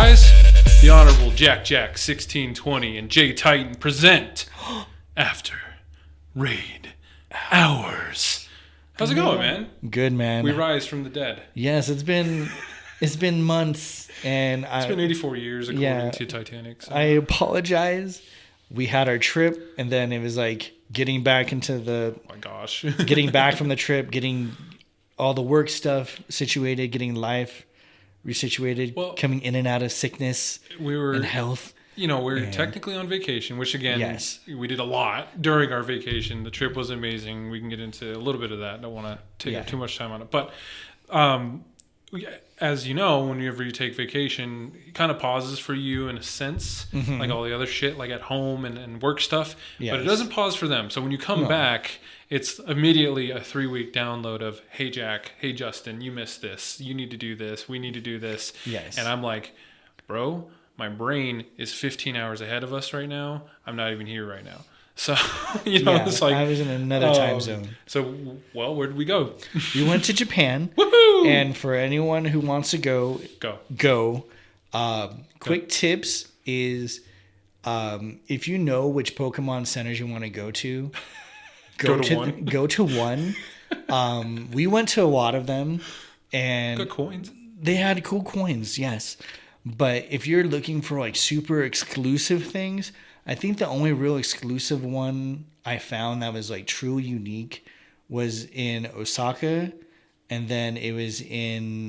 rise, the Honorable JackJack1620 and JayTi7N present After Raid Hourz. How's it going, man? Good, man. We rise from the dead. Yes, it's been months, and it's been 84 years according to Titanic. So. I apologize. We had our trip, and then it was like getting back into the. Oh my gosh! Getting back from the trip, getting all the work stuff situated, getting life resituated, coming in and out of sickness and health. You know, we're technically on vacation, which again, we did a lot during our vacation. The trip was amazing. We can get into a little bit of that. I don't want to take up too much time on it. But as you know, whenever you take vacation, it kind of pauses for you in a sense, like all the other shit, like at home and work stuff. Yes. But it doesn't pause for them. So when you come back, it's immediately a 3-week download of, hey, Jack, hey, Justin, you missed this. You need to do this. We need to do this. Yes. And I'm like, bro, my brain is 15 hours ahead of us right now. I'm not even here right now. So, it's like... I was in another time zone. So, well, where did we go? We went to Japan. Woohoo! And for anyone who wants to go. Quick tips is if you know which Pokemon centers you want to go to, go to one. We went to a lot of them. And good coins. They had cool coins, yes. But if you're looking for like super exclusive things, I think the only real exclusive one I found that was like truly unique was in Osaka, and then it was in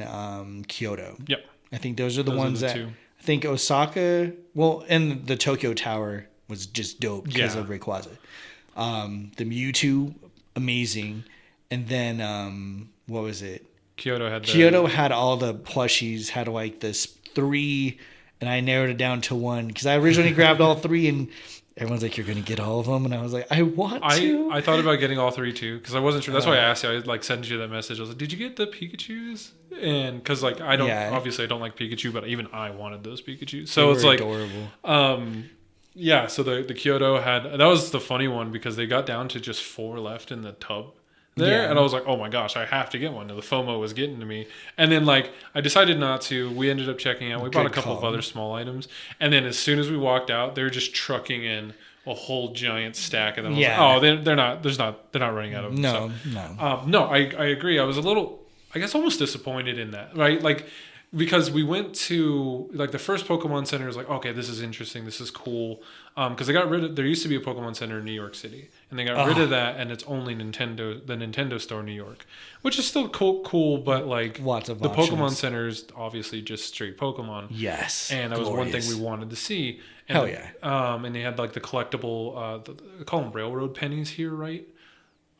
Kyoto. Yep. I think those are the ones that two. I think Osaka, and the Tokyo Tower was just dope because of Rayquaza. The Mewtwo, amazing. And then what was it? Kyoto had all the plushies, had like this 3, and I narrowed it down to 1 because I originally grabbed all 3, and everyone's like, "You're gonna get all of them," and I was like, "I want to." I thought about getting all 3 too because I wasn't sure. That's why I asked you. I like sent you that message. I was like, "Did you get the Pikachus?" And because like I don't obviously I don't like Pikachu, but even I wanted those Pikachus. So it's like adorable. So the Kyoto had that was the funny one because they got down to just 4 left in the tub. And I was like, oh my gosh, I have to get one. And the FOMO was getting to me. And then like I decided not to. We ended up checking out. We bought a couple of other small items. And then as soon as we walked out, they were just trucking in a whole giant stack of them. Like, oh, they're not running out of them. No, I agree. I was a little, I guess, almost disappointed in that, right? Like, because we went to like the first Pokemon Center is like, okay, this is interesting, this is cool, because they got rid of. There used to be a Pokemon Center in New York City, and they got rid of that, and it's only the Nintendo Store in New York, which is still cool, but like lots of the options. Pokemon Center is obviously just straight Pokemon. Yes, and that was one thing we wanted to see. And, hell yeah! And they had like the collectible, they call them railroad pennies here, right?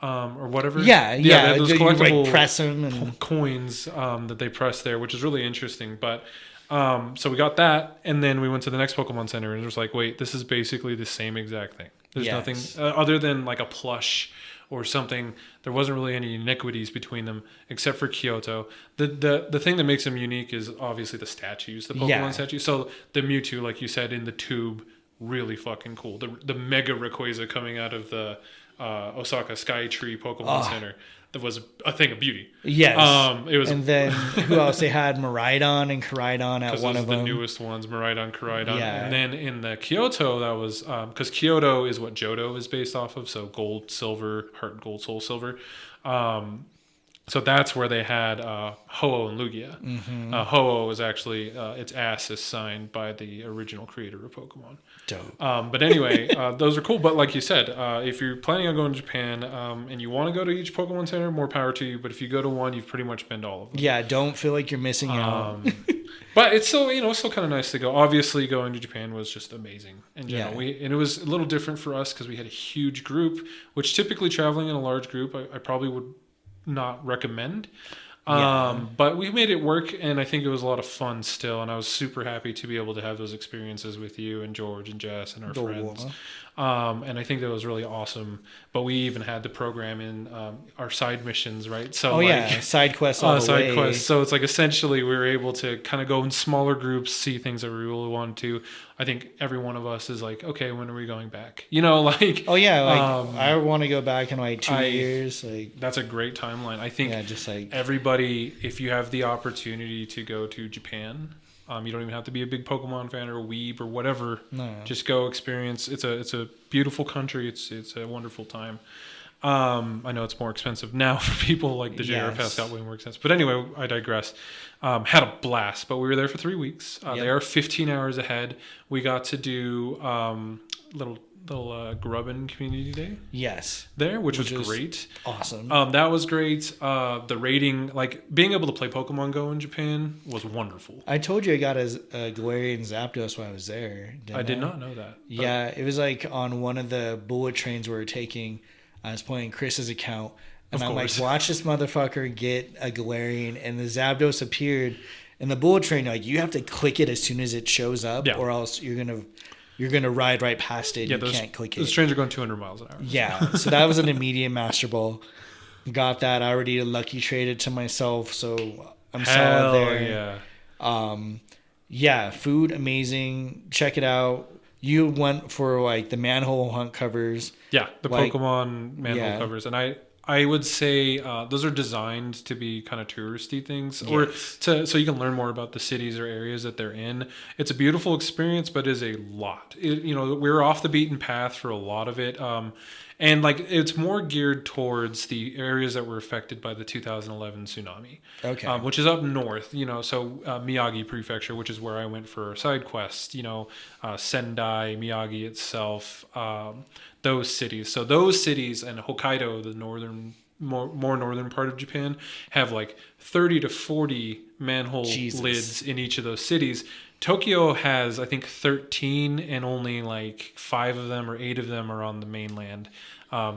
Or whatever. They had those collectible like press them and coins that they press there, which is really interesting. But so we got that, and then we went to the next Pokemon Center, and it was like, wait, this is basically the same exact thing. There's nothing other than like a plush or something. There wasn't really any iniquities between them except for Kyoto. The thing that makes them unique is obviously the statues, the Pokemon statues. So the Mewtwo, like you said, in the tube, really fucking cool. The Mega Rayquaza coming out of the Osaka Skytree Pokemon Center. That was a thing of beauty. Yes. It was. And then who else? They had Miraidon and Koraidon at one of them. The newest ones, Miraidon, Koraidon. Yeah. And then in the Kyoto, that was because Kyoto is what Johto is based off of. So gold, silver, heart, gold, soul, silver. So that's where they had Ho-Oh and Lugia. Mm-hmm. Ho-Oh is actually, its ass is signed by the original creator of Pokemon. Dope. But anyway, those are cool. But like you said, if you're planning on going to Japan and you want to go to each Pokemon Center, more power to you. But if you go to one, you've pretty much been to all of them. Yeah, don't feel like you're missing out. But it's still, still kind of nice to go. Obviously, going to Japan was just amazing in general. And it was a little different for us because we had a huge group, which typically traveling in a large group, I probably would not recommend. But we made it work, and I think it was a lot of fun still, and I was super happy to be able to have those experiences with you and George and Jess and our friends. And I think that was really awesome. But we even had the program in our side missions, right? So side quests all the way. Quests. So it's like essentially we were able to kind of go in smaller groups, see things that we really wanted to. I think every one of us is like, okay, when are we going back? I want to go back in like 2 years. Like that's a great timeline. I think just like everybody, if you have the opportunity to go to Japan, You don't even have to be a big Pokemon fan or a weeb or whatever. No. Just go experience. It's a beautiful country. It's a wonderful time. I know it's more expensive now for people, like the JR Pass got way more expensive. But anyway, I digress. Had a blast, but we were there for 3 weeks. They are 15 hours ahead. We got to do little Grubbin Community Day. Yes. There, which was great. Awesome. That was great. The raiding, like being able to play Pokemon Go in Japan was wonderful. I told you I got a Galarian Zapdos while I was there. I did not know that. Yeah, it was like on one of the bullet trains we were taking. I was playing Chris's account, and I'm like, watch this motherfucker get a Galarian, and the Zapdos appeared. And the bullet train, like, you have to click it as soon as it shows up, or else you're gonna ride right past it. Yeah, you can't click it. Those trains are going 200 miles an hour. Yeah, so that was an immediate Master Ball. Got that. I already lucky traded to myself, so I'm solid there. Yeah, food amazing. Check it out. You went for like the manhole hunt covers. Yeah, the Pokemon manhole covers, and I would say those are designed to be kind of touristy things, or so you can learn more about the cities or areas that they're in. It's a beautiful experience, but it is a lot. We're off the beaten path for a lot of it, and like it's more geared towards the areas that were affected by the 2011 tsunami. Okay, which is up north. So Miyagi Prefecture, which is where I went for side quests. Sendai, Miyagi itself. Those cities. So those cities and Hokkaido, the more northern part of Japan, have like 30 to 40 manhole lids in each of those cities. Tokyo has, I think, 13, and only like 5 of them or 8 of them are on the mainland.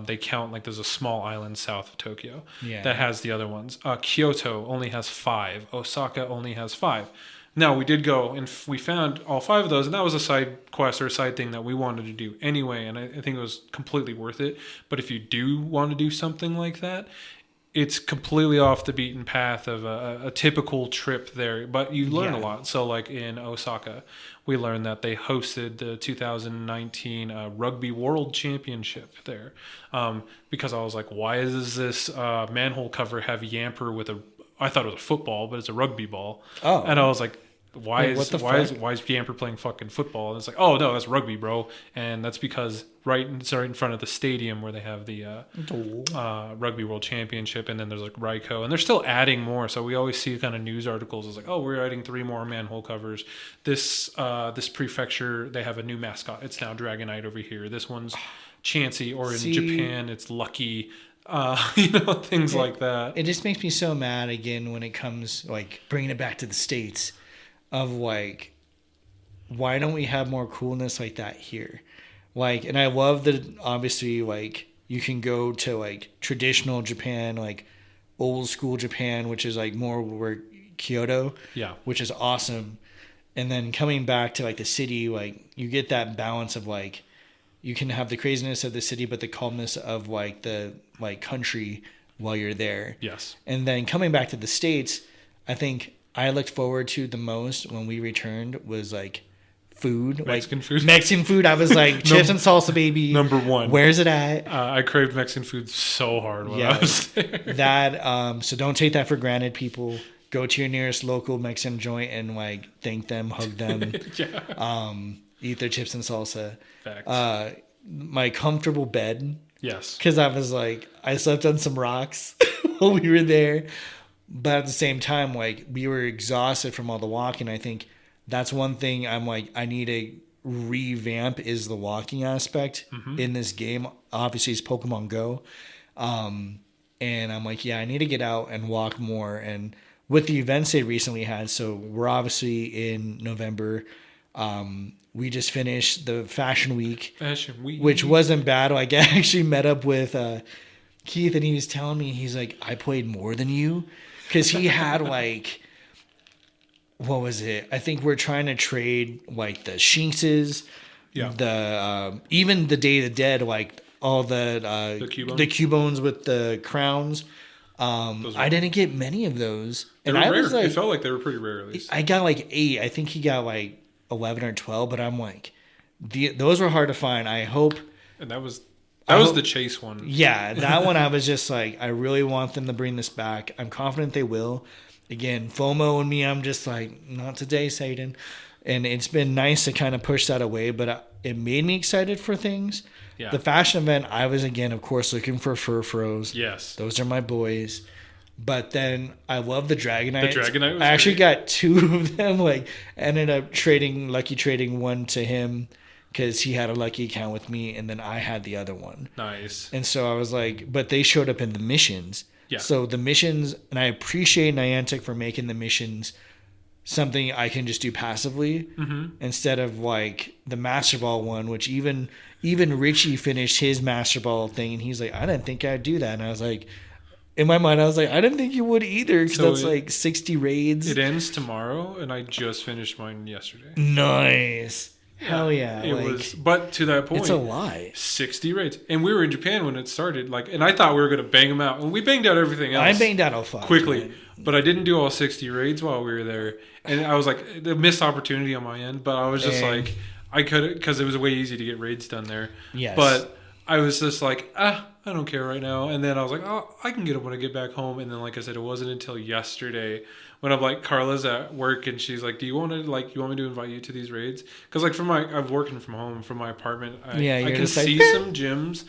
They count like there's a small island south of Tokyo that has the other ones. Kyoto only has 5. Osaka only has 5. Now, we did go and we found all 5 of those, and that was a side quest or a side thing that we wanted to do anyway, and I think it was completely worth it. But if you do want to do something like that, it's completely off the beaten path of a typical trip there, but you learn a lot. So like in Osaka, we learned that they hosted the 2019 Rugby World Championship there, because I was like, why does this manhole cover have Yamper with I thought it was a football, but it's a rugby ball. Oh. And I was like, why is Yamper playing fucking football? And it's like, oh no, that's rugby, bro. And that's because it's right in front of the stadium where they have the Rugby World Championship, and then there's like Raikou, and they're still adding more. So we always see kind of news articles. It's like, oh, we're adding 3 more manhole covers. This prefecture, they have a new mascot. It's now Dragonite over here. This one's Chansey, or in Japan, it's Lucky. Things like that. It just makes me so mad again when it comes like bringing it back to the States of like, why don't we have more coolness like that here? Like, and I love that obviously like you can go to like traditional Japan, like old school Japan, which is like more where Kyoto, which is awesome. And then coming back to like the city, like you get that balance of like, you can have the craziness of the city, but the calmness of like the like country while you're there. Yes. And then coming back to the States, I think I looked forward to the most when we returned was like food. Mexican food. I was like, chips and salsa, baby. Number 1. Where's it at? I craved Mexican food so hard when I was there. That, so don't take that for granted, people. Go to your nearest local Mexican joint and like thank them, hug them. Eat their chips and salsa. Fact. My comfortable bed. Yes. Because I was like, I slept on some rocks while we were there. But at the same time, like, we were exhausted from all the walking. I think that's one thing I'm like, I need to revamp is the walking aspect in this game. Obviously, it's Pokemon Go. And I'm like, I need to get out and walk more. And with the events they recently had, so we're obviously in November. We just finished the Fashion Week, which wasn't bad. Like, I actually met up with Keith, and he was telling me, he's like, I played more than you. Because he had, like, what was it? I think we're trying to trade, like, the Shinxes, the even the Day of the Dead, like, all the Cubones with the crowns. I didn't get many of those. And I was like, it felt like they were pretty rare, at least. I got, like, 8. I think he got, like, 11 or 12, but I'm like, those were hard to find. I hope. And that was the chase one. Yeah, that one I was just like, I really want them to bring this back. I'm confident they will. again, FOMO and me, I'm just like, not today, Satan. And it's been nice to kind of push that away, but it made me excited for things. Yeah. The fashion event, I was, again, of course, looking for fur froze. Yes. Those are my boys. But then I love the Dragonite. The Dragonite was I actually got 2 of them. Like, ended up lucky trading one to him because he had a lucky account with me, and then I had the other one. Nice. And so I was like, but they showed up in the missions. Yeah. So the missions, and I appreciate Niantic for making the missions something I can just do passively instead of like the Master Ball one, which even Richie finished his Master Ball thing, and he's like, I didn't think I'd do that. And I was like, in my mind, I was like, I didn't think you would either, because that's like 60 raids. It ends tomorrow, and I just finished mine yesterday. Nice. Hell yeah. It was, but to that point, it's a lot. 60 raids. And we were in Japan when it started, like, and I thought we were going to bang them out. And we banged out everything else. I banged out all 5. Quickly. Man. But I didn't do all 60 raids while we were there. And I was like, the missed opportunity on my end. But I was just like, I could, because it was way easy to get raids done there. Yes. But I was just like, I don't care right now. And then I was like, oh, I can get it when I get back home. And then, like I said, it wasn't until yesterday when I'm like, Carla's at work and she's like, you want me to invite you to these raids? Because like I'm working from home from my apartment. I can see some gyms.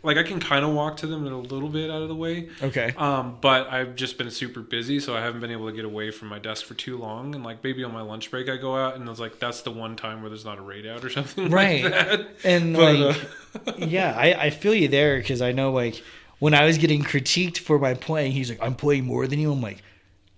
I can kind of walk to them a little bit out of the way. Okay. But I've just been super busy, so I haven't been able to get away from my desk for too long. And like maybe on my lunch break I go out, and it's like that's the one time where there's not a raid out or something like that. And yeah, I feel you there, because I know like when I was getting critiqued for my playing, he's like, I'm playing more than you. I'm like,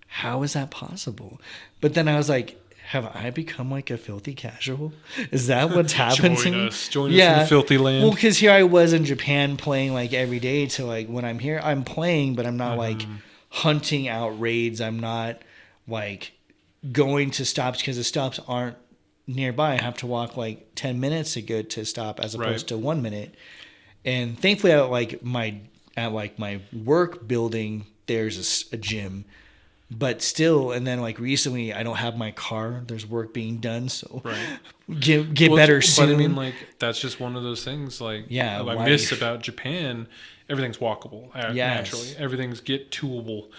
how is that possible? But then I was like, have I become like a filthy casual? Is that what's happened to me? Join us in the filthy land. Well, because here I was in Japan playing like every day. So like when I'm here, I'm playing, but I'm not like hunting out raids. I'm not like going to stops because the stops aren't nearby. I have to walk like 10 minutes to go to stop as opposed to 1 minute. And thankfully, at my work building, there's a gym. But still, and then like recently, I don't have my car. There's work being done, so get better soon. But I mean, like that's just one of those things. Like I miss about Japan. Everything's walkable naturally. Everything's get toable.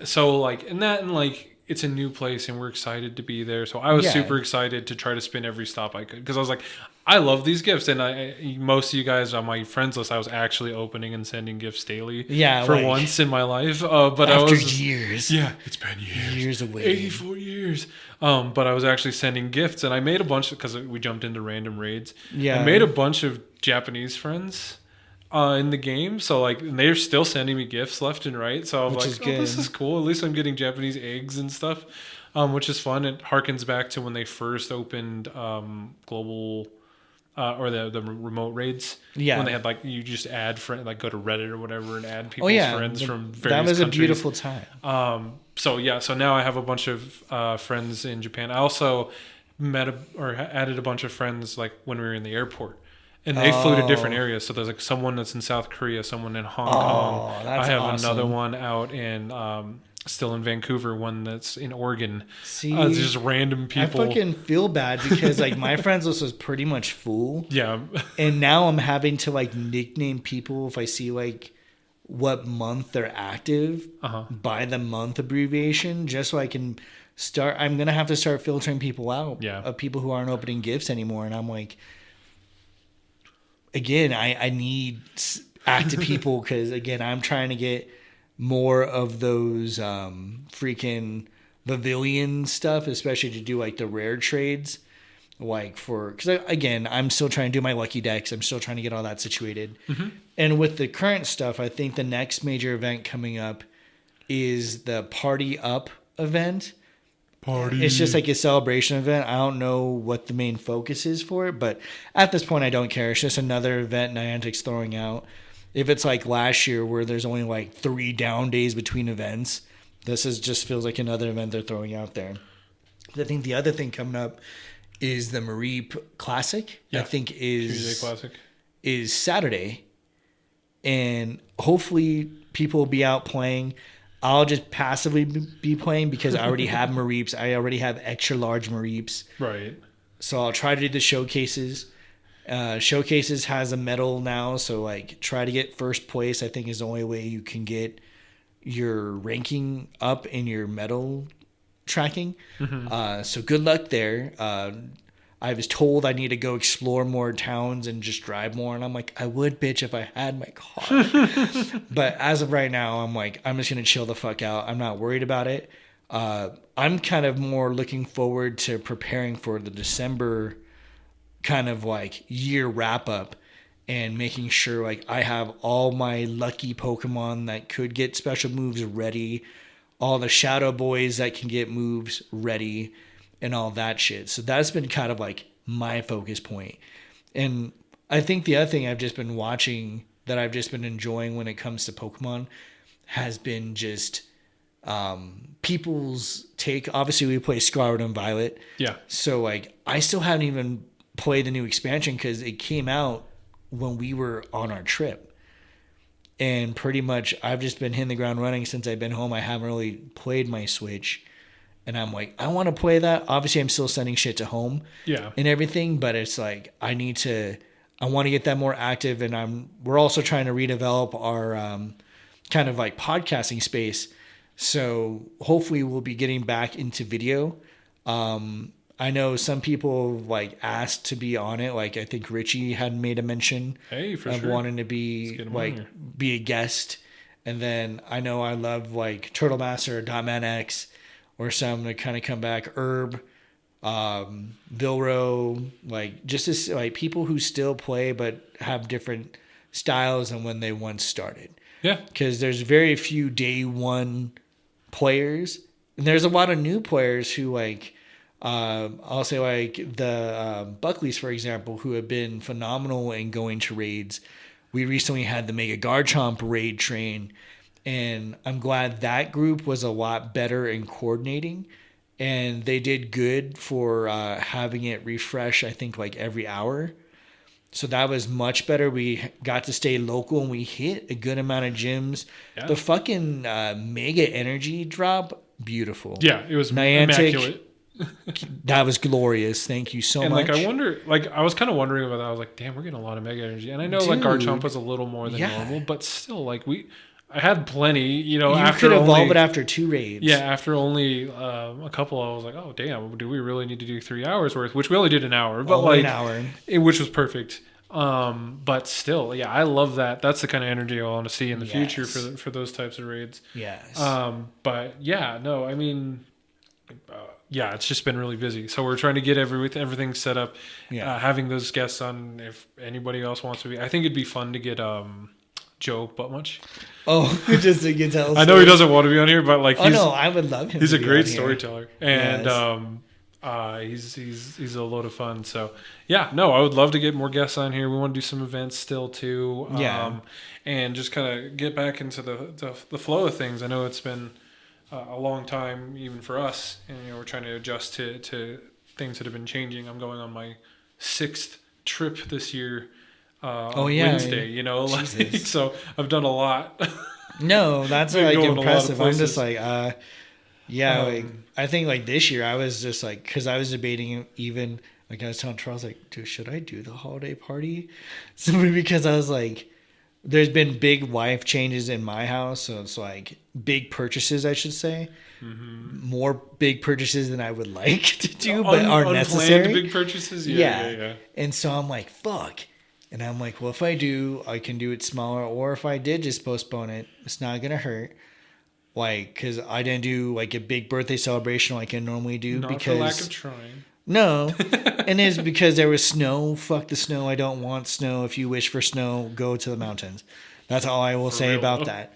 So like and like it's a new place and we're excited to be there. So I was super excited to try to spin every stop I could, because I was like, I love these gifts, and most of you guys on my friends list, I was actually opening and sending gifts daily. For once in my life, but after years, it's been years away, 84 years. But I was actually sending gifts, and I made a bunch because we jumped into random raids. I made a bunch of Japanese friends in the game, so like, and they're still sending me gifts left and right. So I was like, this is cool. At least I'm getting Japanese eggs and stuff, which is fun. It harkens back to when they first opened global. Or the remote raids. When they had like, you just add friend, like go to Reddit or whatever and add people's friends from various countries. That was a beautiful time. So now I have a bunch of friends in Japan. I also added a bunch of friends like when we were in the airport. And they flew to different areas. So there's like someone that's in South Korea, someone in Hong Kong. That's I have awesome. another one out in still in Vancouver, one that's in Oregon. See, it's just random people. I fucking feel bad because like my friends list was pretty much full. Yeah. And now I'm having to like nickname people if I see like what month they're active by the month abbreviation, just so I can start. I'm going to have to start filtering people out of people who aren't opening gifts anymore. And I'm like, again, I need active people because again, I'm trying to get more of those freaking pavilion stuff, especially to do like the rare trades, like because again, I'm still trying to do my lucky decks. I'm still trying to get all that situated. And with the current stuff, I think the next major event coming up is the Party Up event. It's just like a celebration event. I don't know what the main focus is for it, but at this point, I don't care. It's just another event Niantic's throwing out. If it's like last year where there's only like 3 down days between events, this just feels like another event they're throwing out there. I think the other thing coming up is the Mareep Classic. I think is Saturday, and hopefully people will be out playing. I'll just passively be playing because I already have Mareeps. I already have extra large Mareeps. Right. So I'll try to do the showcases. Showcases has a medal now, so like try to get first place. I think is the only way you can get, your ranking up in your medal tracking. Mm-hmm. So good luck there. I was told I need to go explore more towns and just drive more. And I'm like, I would, bitch, if I had my car. But as of right now, I'm like, I'm just going to chill the fuck out. I'm not worried about it. I'm kind of more looking forward to preparing for the December kind of like year wrap up and making sure like I have all my lucky Pokemon that could get special moves ready, all the Shadow Boys that can get moves ready, and all that shit. So that's been kind of like my focus point. And I think the other thing I've just been watching that I've just been enjoying when it comes to Pokemon has been just people's take. Obviously, we play Scarlet and Violet. Yeah. So like I still haven't even played the new expansion because it came out when we were on our trip. And pretty much I've just been hitting the ground running since I've been home. I haven't really played my Switch. And I'm like, I want to play that. Obviously, I'm still sending shit to home and everything. But it's like, I want to get that more active. And we're also trying to redevelop our kind of like podcasting space. So hopefully we'll be getting back into video. I know some people like asked to be on it. Like I think Richie had made a mention of wanting to be be a guest. And then I know I love like Turtle Master or Dotman X or some to kind of come back. Herb, Vilro, like just as like people who still play but have different styles than when they once started. Yeah. Because there's very few day one players. And there's a lot of new players who like, I'll say like the Buckleys, for example, who have been phenomenal in going to raids. We recently had the Mega Garchomp raid train, and I'm glad that group was a lot better in coordinating, and they did good for having it refresh, I think, like every hour. So that was much better. We got to stay local, and we hit a good amount of gyms. Yeah. The fucking Mega Energy drop, beautiful. Yeah, it was immaculate. That was glorious. Thank you so much. And like I wonder, like I was kind of wondering about that. I was like, damn, we're getting a lot of Mega Energy. And I know like Garchomp was a little more than normal, but still, like I had plenty. You know, you could evolve it after 2 raids. Yeah, after only a couple, I was like, oh damn, do we really need to do 3 hours worth? Which we only did an hour, but only an hour, which was perfect. But still, yeah, I love that. That's the kind of energy I want to see in the future for those types of raids. Yes. But yeah, no, I mean. Yeah, it's just been really busy. So we're trying to get everything set up. Yeah. Having those guests on, if anybody else wants to be. I think it'd be fun to get Joe Buttmuch. Oh, just to get tell. I know he doesn't want to be on here, but like, I would love him. He's a great storyteller, and he's a load of fun. So yeah, no, I would love to get more guests on here. We want to do some events still too. And just kind of get back into the flow of things. I know it's been a long time even for us, and we're trying to adjust to things that have been changing. I'm going on my 6th trip this year on Wednesday, like, so I've done a lot. No, that's like impressive. I'm just like like I think like this year I was just like, because I was debating, even like I was telling Charles, like, dude, should I do the holiday party? Simply because I was like, there's been big life changes in my house, so it's like big purchases, I should say. Mm-hmm. More big purchases than I would like to do, but are necessary. Big purchases, yeah. And so I'm like, fuck. And I'm like, well, if I do, I can do it smaller, or if I did just postpone it, it's not gonna hurt. Like, because I didn't do like a big birthday celebration like I normally do. Not because for lack of trying. No, and it's because there was snow. Fuck the snow. I don't want snow. If you wish for snow, go to the mountains. That's all I will say about that.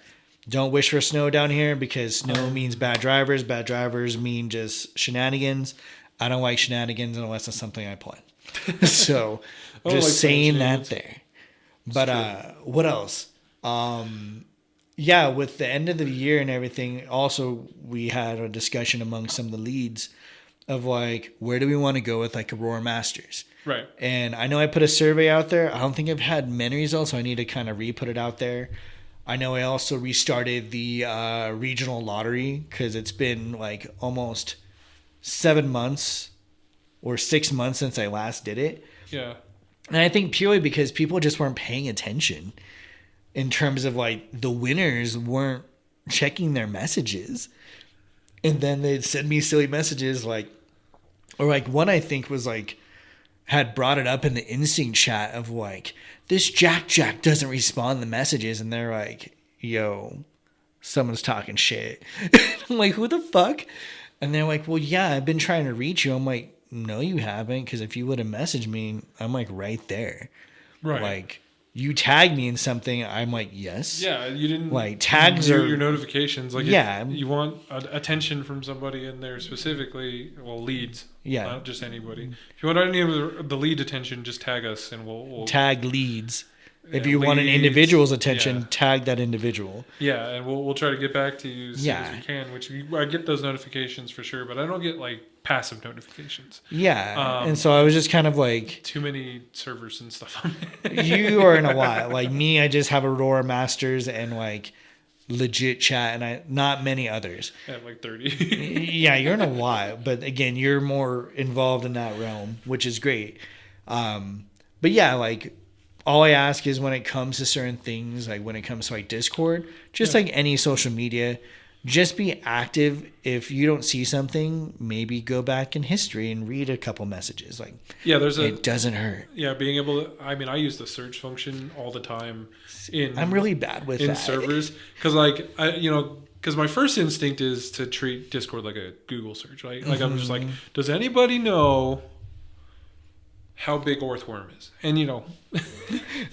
Don't wish for snow down here, because snow means bad drivers. Bad drivers mean just shenanigans. I don't like shenanigans unless it's something I plan. So just saying that there. But what else? With the end of the year and everything, also we had a discussion among some of the leads of like, where do we want to go with like Aurora Masters? Right. And I know I put a survey out there. I don't think I've had many results, so I need to kind of re-put it out there. I know I also restarted the regional lottery, because it's been like almost 7 months or 6 months since I last did it. Yeah. And I think purely because people just weren't paying attention in terms of like the winners weren't checking their messages. And then they'd send me silly messages like, or like one I think was like, had brought it up in the Instinct chat of like, this JackJack doesn't respond to messages. And they're like, yo, someone's talking shit. I'm like, who the fuck? And they're like, well, yeah, I've been trying to reach you. I'm like, no, you haven't. Because if you would have messaged me, I'm like right there. Right. Like, you tagged me in something. I'm like, yes. Yeah, you didn't like tags do are your notifications. Like, yeah, if you want attention from somebody in there specifically. Well, leads. Yeah, not just anybody. If you want any of the lead attention, just tag us and we'll tag leads. If yeah, you want an individual's attention, yeah. tag that individual. Yeah, and we'll try to get back to you as soon as we can. Which I get those notifications for sure, but I don't get like passive notifications. Yeah, and so I was just kind of like too many servers and stuff. You are in a while. Like me, I just have Aurora Masters and like legit chat, and I not many others. I have like 30. Yeah, you're in a while, but again, you're more involved in that realm, which is great. But yeah, like. All I ask is when it comes to certain things, like when it comes to like Discord, just like any social media, just be active. If you don't see something, maybe go back in history and read a couple messages. Like, yeah, it doesn't hurt. Yeah, being able to. I mean, I use the search function all the time. I'm really bad with that. Servers because like because my first instinct is to treat Discord like a Google search, right? Like I'm just like, does anybody know how big Orthworm is? And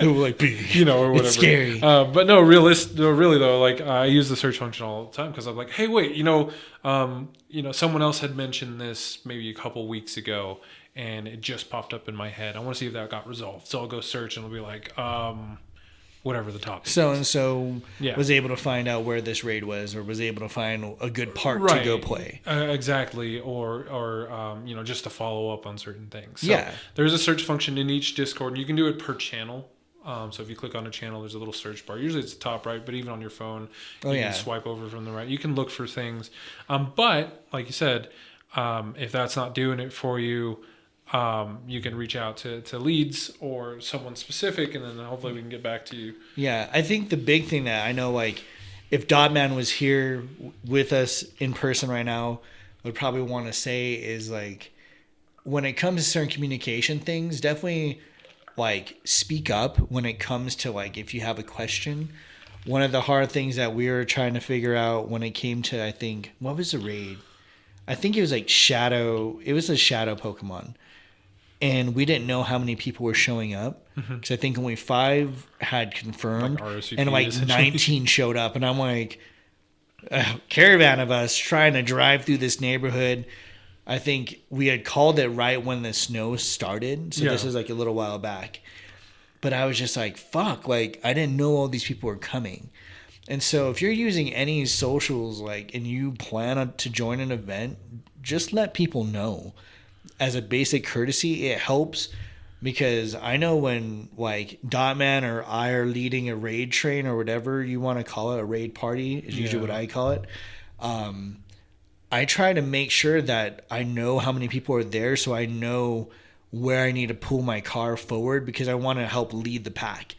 like big, or whatever. It's scary. But no, really though, like I use the search function all the time because I'm like, hey, wait, someone else had mentioned this maybe a couple weeks ago, and it just popped up in my head. I want to see if that got resolved. So I'll go search, and it'll be like, whatever the topic. So and so was able to find out where this raid was, or was able to find a good part to go play. Exactly, or just to follow up on certain things. So yeah, there's a search function in each Discord, and you can do it per channel. So if you click on a channel, there's a little search bar. Usually it's the top right, but even on your phone, you can swipe over from the right. You can look for things. But like you said, if that's not doing it for you, you can reach out to leads or someone specific, and then hopefully we can get back to you. Yeah, I think the big thing that I know, like, if Dotman was here with us in person right now, I would probably want to say is, like, when it comes to certain communication things, definitely, like, speak up when it comes to, like, if you have a question. One of the hard things that we were trying to figure out when it came to, I think, what was the raid? I think it was, like, Shadow. It was a Shadow Pokemon. And we didn't know how many people were showing up because I think only 5 had confirmed, and like 19 showed up. And I'm like, a caravan of us trying to drive through this neighborhood. I think we had called it right when the snow started. So this is like a little while back. But I was just like, fuck, like I didn't know all these people were coming. And so if you're using any socials, like, and you plan to join an event, just let people know. As a basic courtesy, it helps because I know when like Dotman or I are leading a raid train or whatever you want to call it, a raid party is usually what I call it. I try to make sure that I know how many people are there so I know where I need to pull my car forward because I want to help lead the pack.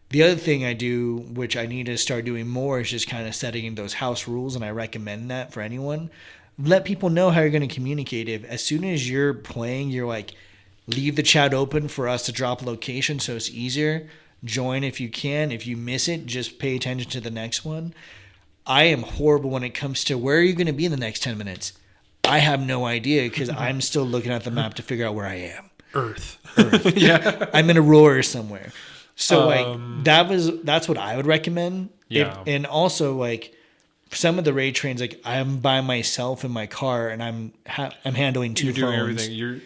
The other thing I do, which I need to start doing more, is just kind of setting those house rules, and I recommend that for anyone. Let people know how you're going to communicate. If as soon as you're playing, you're like, leave the chat open for us to drop location so it's easier. Join if you can. If you miss it, just pay attention to the next one. I am horrible when it comes to where are you going to be in the next 10 minutes? I have no idea because I'm still looking at the map to figure out where I am. Earth. Yeah. I'm in a roar somewhere. So that's what I would recommend. Yeah. And also like, some of the raid trains, like I'm by myself in my car and I'm handling 2 phones. You're doing everything.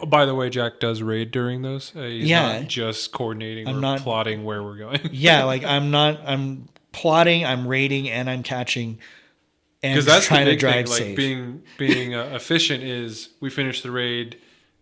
By the way, Jack does raid during those. He's not just coordinating or plotting where we're going. Yeah, like I'm plotting, I'm raiding, and I'm catching. And that's trying the big to drive thing. safe. Like being efficient is we finish the raid.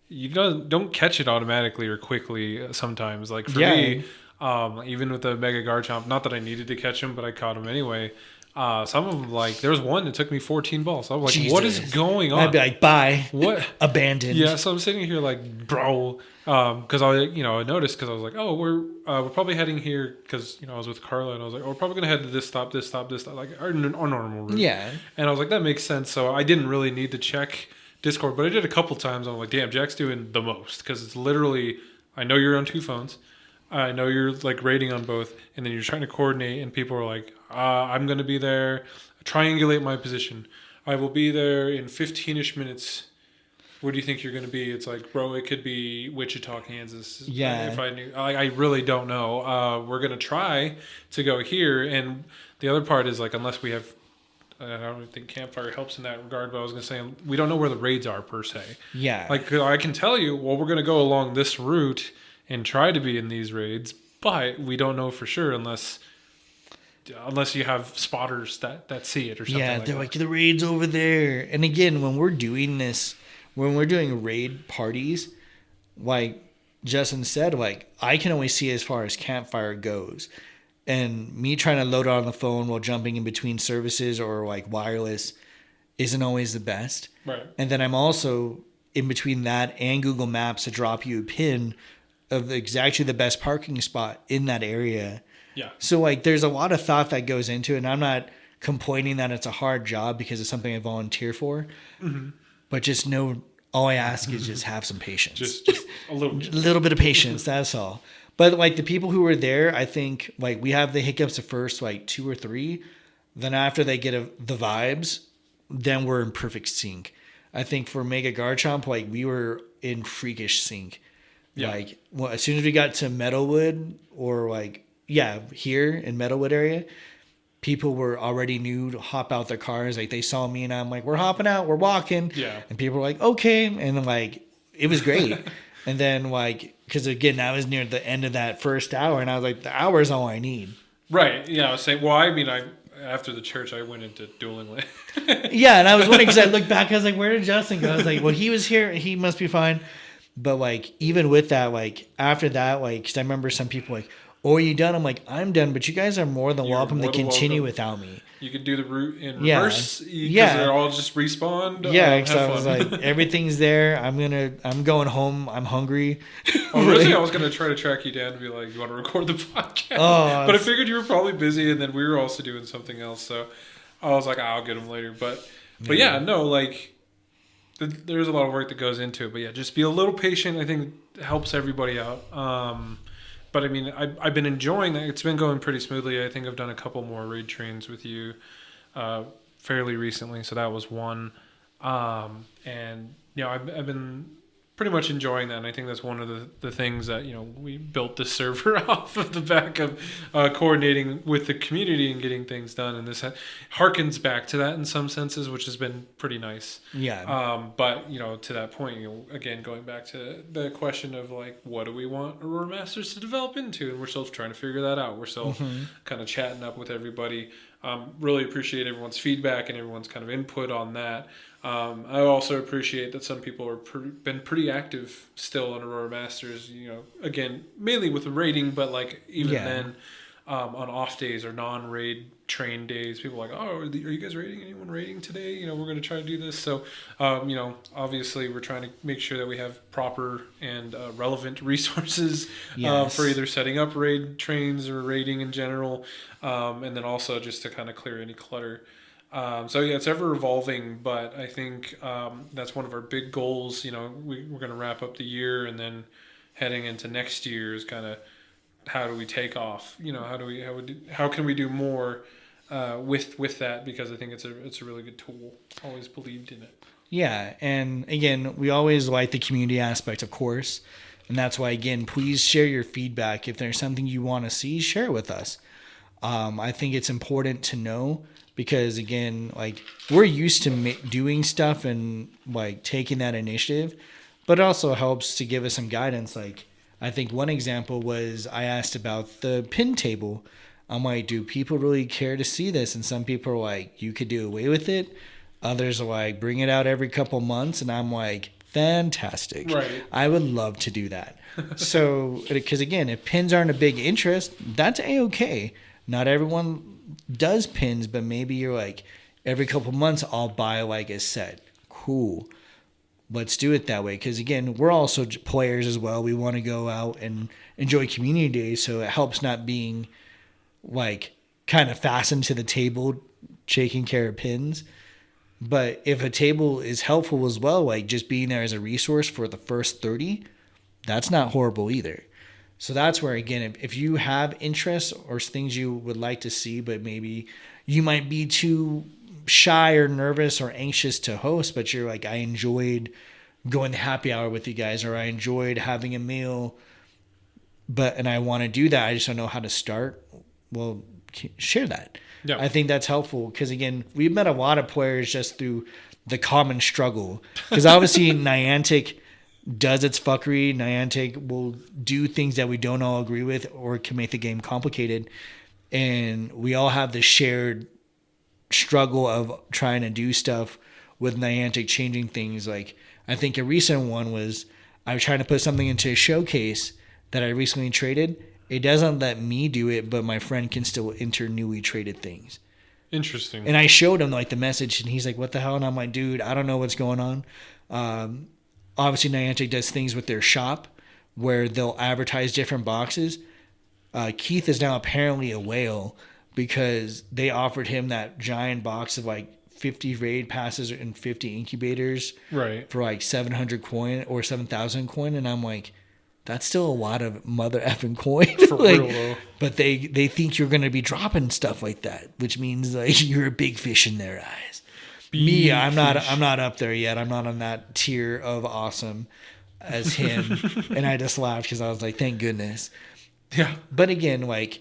You don't catch it automatically or quickly sometimes. Like for me, even with the Mega Garchomp, not that I needed to catch him, but I caught him anyway. Some of them, like, there was one that took me 14 balls. I was like, Jesus. what is going on? I'd be like, bye. What? Abandoned. Yeah, so I'm sitting here like, bro, because I noticed, because I was like, oh, we're probably heading here, because, I was with Carla, and I was like, oh, we're probably going to head to this stop, like our normal route. Yeah. And I was like, that makes sense. So I didn't really need to check Discord, but I did a couple times. I'm like, damn, Jack's doing the most, because it's literally, I know you're on 2 phones. I know you're like rating on both, and then you're trying to coordinate, and people are like, I'm going to be there. Triangulate my position. I will be there in 15-ish minutes. Where do you think you're going to be? It's like, bro, it could be Wichita, Kansas. Yeah. If I knew, I really don't know. We're going to try to go here. And the other part is, like, unless we have, I don't think Campfire helps in that regard, but I was going to say, we don't know where the raids are per se. Yeah. Like, I can tell you, well, we're going to go along this route and try to be in these raids, but we don't know for sure unless you have spotters that see it or something. Yeah, like they're that. like, the raid's over there. And again, when we're doing this, when we're doing raid parties, like Justin said, like, I can only see as far as Campfire goes. And me trying to load it on the phone while jumping in between services or like wireless isn't always the best. Right. And then I'm also in between that and Google Maps to drop you a pin of exactly the best parking spot in that area. Yeah. So like there's a lot of thought that goes into it, and I'm not complaining that it's a hard job because it's something I volunteer for. Mm-hmm. But just know, all I ask is just have some patience. Just a little bit of patience, that's all. But like the people who were there, I think like we have the hiccups the first like 2 or 3. Then after they get the vibes, then we're in perfect sync. I think for Mega Garchomp, like we were in freakish sync. Yeah. Like as soon as we got to Meadowwood or like, here in Meadowwood area, people were already new to hop out their cars. Like they saw me and I'm like, we're hopping out, we're walking. Yeah. And people were like, okay. And then like, it was great. And then like, cause again, I was near the end of that first hour and I was like, the hour is all I need. Right. Yeah. I was saying, well, I mean, after the church, I went into dueling land. Yeah. And I was wondering, cause I looked back, I was like, where did Justin go? I was like, well, he was here. He must be fine. But like, even with that, like after that, like, cause I remember some people like, oh, are you done? I'm like, I'm done, but you guys are more than welcome to continue without me. You could do the route in reverse. Yeah. They're all just respawned. Yeah, because I was like, everything's there. I'm going home. I'm hungry. Originally, I was going to try to track you down and be like, you want to record the podcast? But I figured you were probably busy, and then we were also doing something else. So I was like, I'll get them later. But yeah, no, like, there's a lot of work that goes into it. But yeah, just be a little patient. I think it helps everybody out. But I mean, I've been enjoying that. It's been going pretty smoothly. I think I've done a couple more raid trains with you fairly recently. So that was one. And, I've been pretty much enjoying that. And I think that's one of the things that, we built this server off of the back of coordinating with the community and getting things done. And this harkens back to that in some senses, which has been pretty nice. Yeah. But, to that point, again, going back to the question of like, what do we want Aurora Masters to develop into? And we're still trying to figure that out. We're still kind of chatting up with everybody. Really appreciate everyone's feedback and everyone's kind of input on that. I also appreciate that some people are been pretty active still on Aurora Masters, again, mainly with the raiding, but like even then on off days or non-raid train days, people are like, oh, are you guys raiding? Anyone raiding today? We're going to try to do this. So, obviously we're trying to make sure that we have proper and relevant resources for either setting up raid trains or raiding in general. And then also just to kind of clear any clutter. So yeah, it's ever evolving, but I think that's one of our big goals. We're going to wrap up the year, and then heading into next year is kind of how do we take off? How can we do more with that? Because I think it's a really good tool. Always believed in it. Yeah, and again, we always like the community aspect, of course, and that's why again, please share your feedback. If there's something you want to see, share it with us. I think it's important to know. Because again, like we're used to doing stuff and like taking that initiative, but it also helps to give us some guidance. Like I think one example was I asked about the pin table. I'm like, do people really care to see this? And some people are like, you could do away with it. Others are like, bring it out every couple months. And I'm like, fantastic. Right. I would love to do that. So, because again, if pins aren't a big interest, that's A-okay. Not everyone does pins, but maybe you're like, every couple months I'll buy like a set. Cool. Let's do it that way. Because again, we're also players as well. We want to go out and enjoy community days. So it helps not being like kind of fastened to the table, taking care of pins. But if a table is helpful as well, like just being there as a resource for the first 30, that's not horrible either. So that's where, again, if you have interests or things you would like to see, but maybe you might be too shy or nervous or anxious to host, but you're like, I enjoyed going to happy hour with you guys, or I enjoyed having a meal, and I want to do that. I just don't know how to start. Well, share that. Yeah. I think that's helpful because, again, we've met a lot of players just through the common struggle. Because obviously Niantic does its fuckery. Niantic will do things that we don't all agree with or can make the game complicated. And we all have the shared struggle of trying to do stuff with Niantic changing things. Like, I think a recent one was I was trying to put something into a showcase that I recently traded. It doesn't let me do it, but my friend can still enter newly traded things. Interesting. And I showed him like the message, and he's like, "What the hell?" And I'm like, "Dude, I don't know what's going on." Obviously, Niantic does things with their shop where they'll advertise different boxes. Keith is now apparently a whale because they offered him that giant box of like 50 raid passes and 50 incubators, right, for like 700 coin or 7,000 coin, and I'm like, that's still a lot of mother effing coin. For like, real though. But they think you're going to be dropping stuff like that, which means like you're a big fish in their eyes. Me, I'm not up there yet. I'm not on that tier of awesome as him. And I just laughed because I was like, thank goodness. Yeah. But again, like,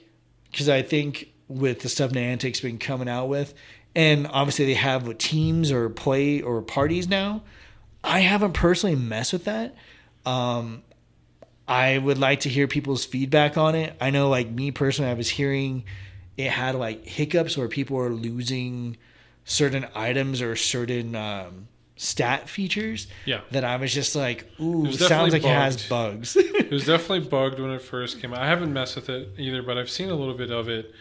because I think with the stuff Niantic's been coming out with, and obviously they have teams or play or parties now, I haven't personally messed with that. I would like to hear people's feedback on it. I know, like, me personally, I was hearing it had like hiccups where people are losing certain items or certain stat features. Yeah. That I was just like, ooh, it sounds like it has bugs. It was definitely bugged when it first came out. I haven't messed with it either, but I've seen a little bit of it.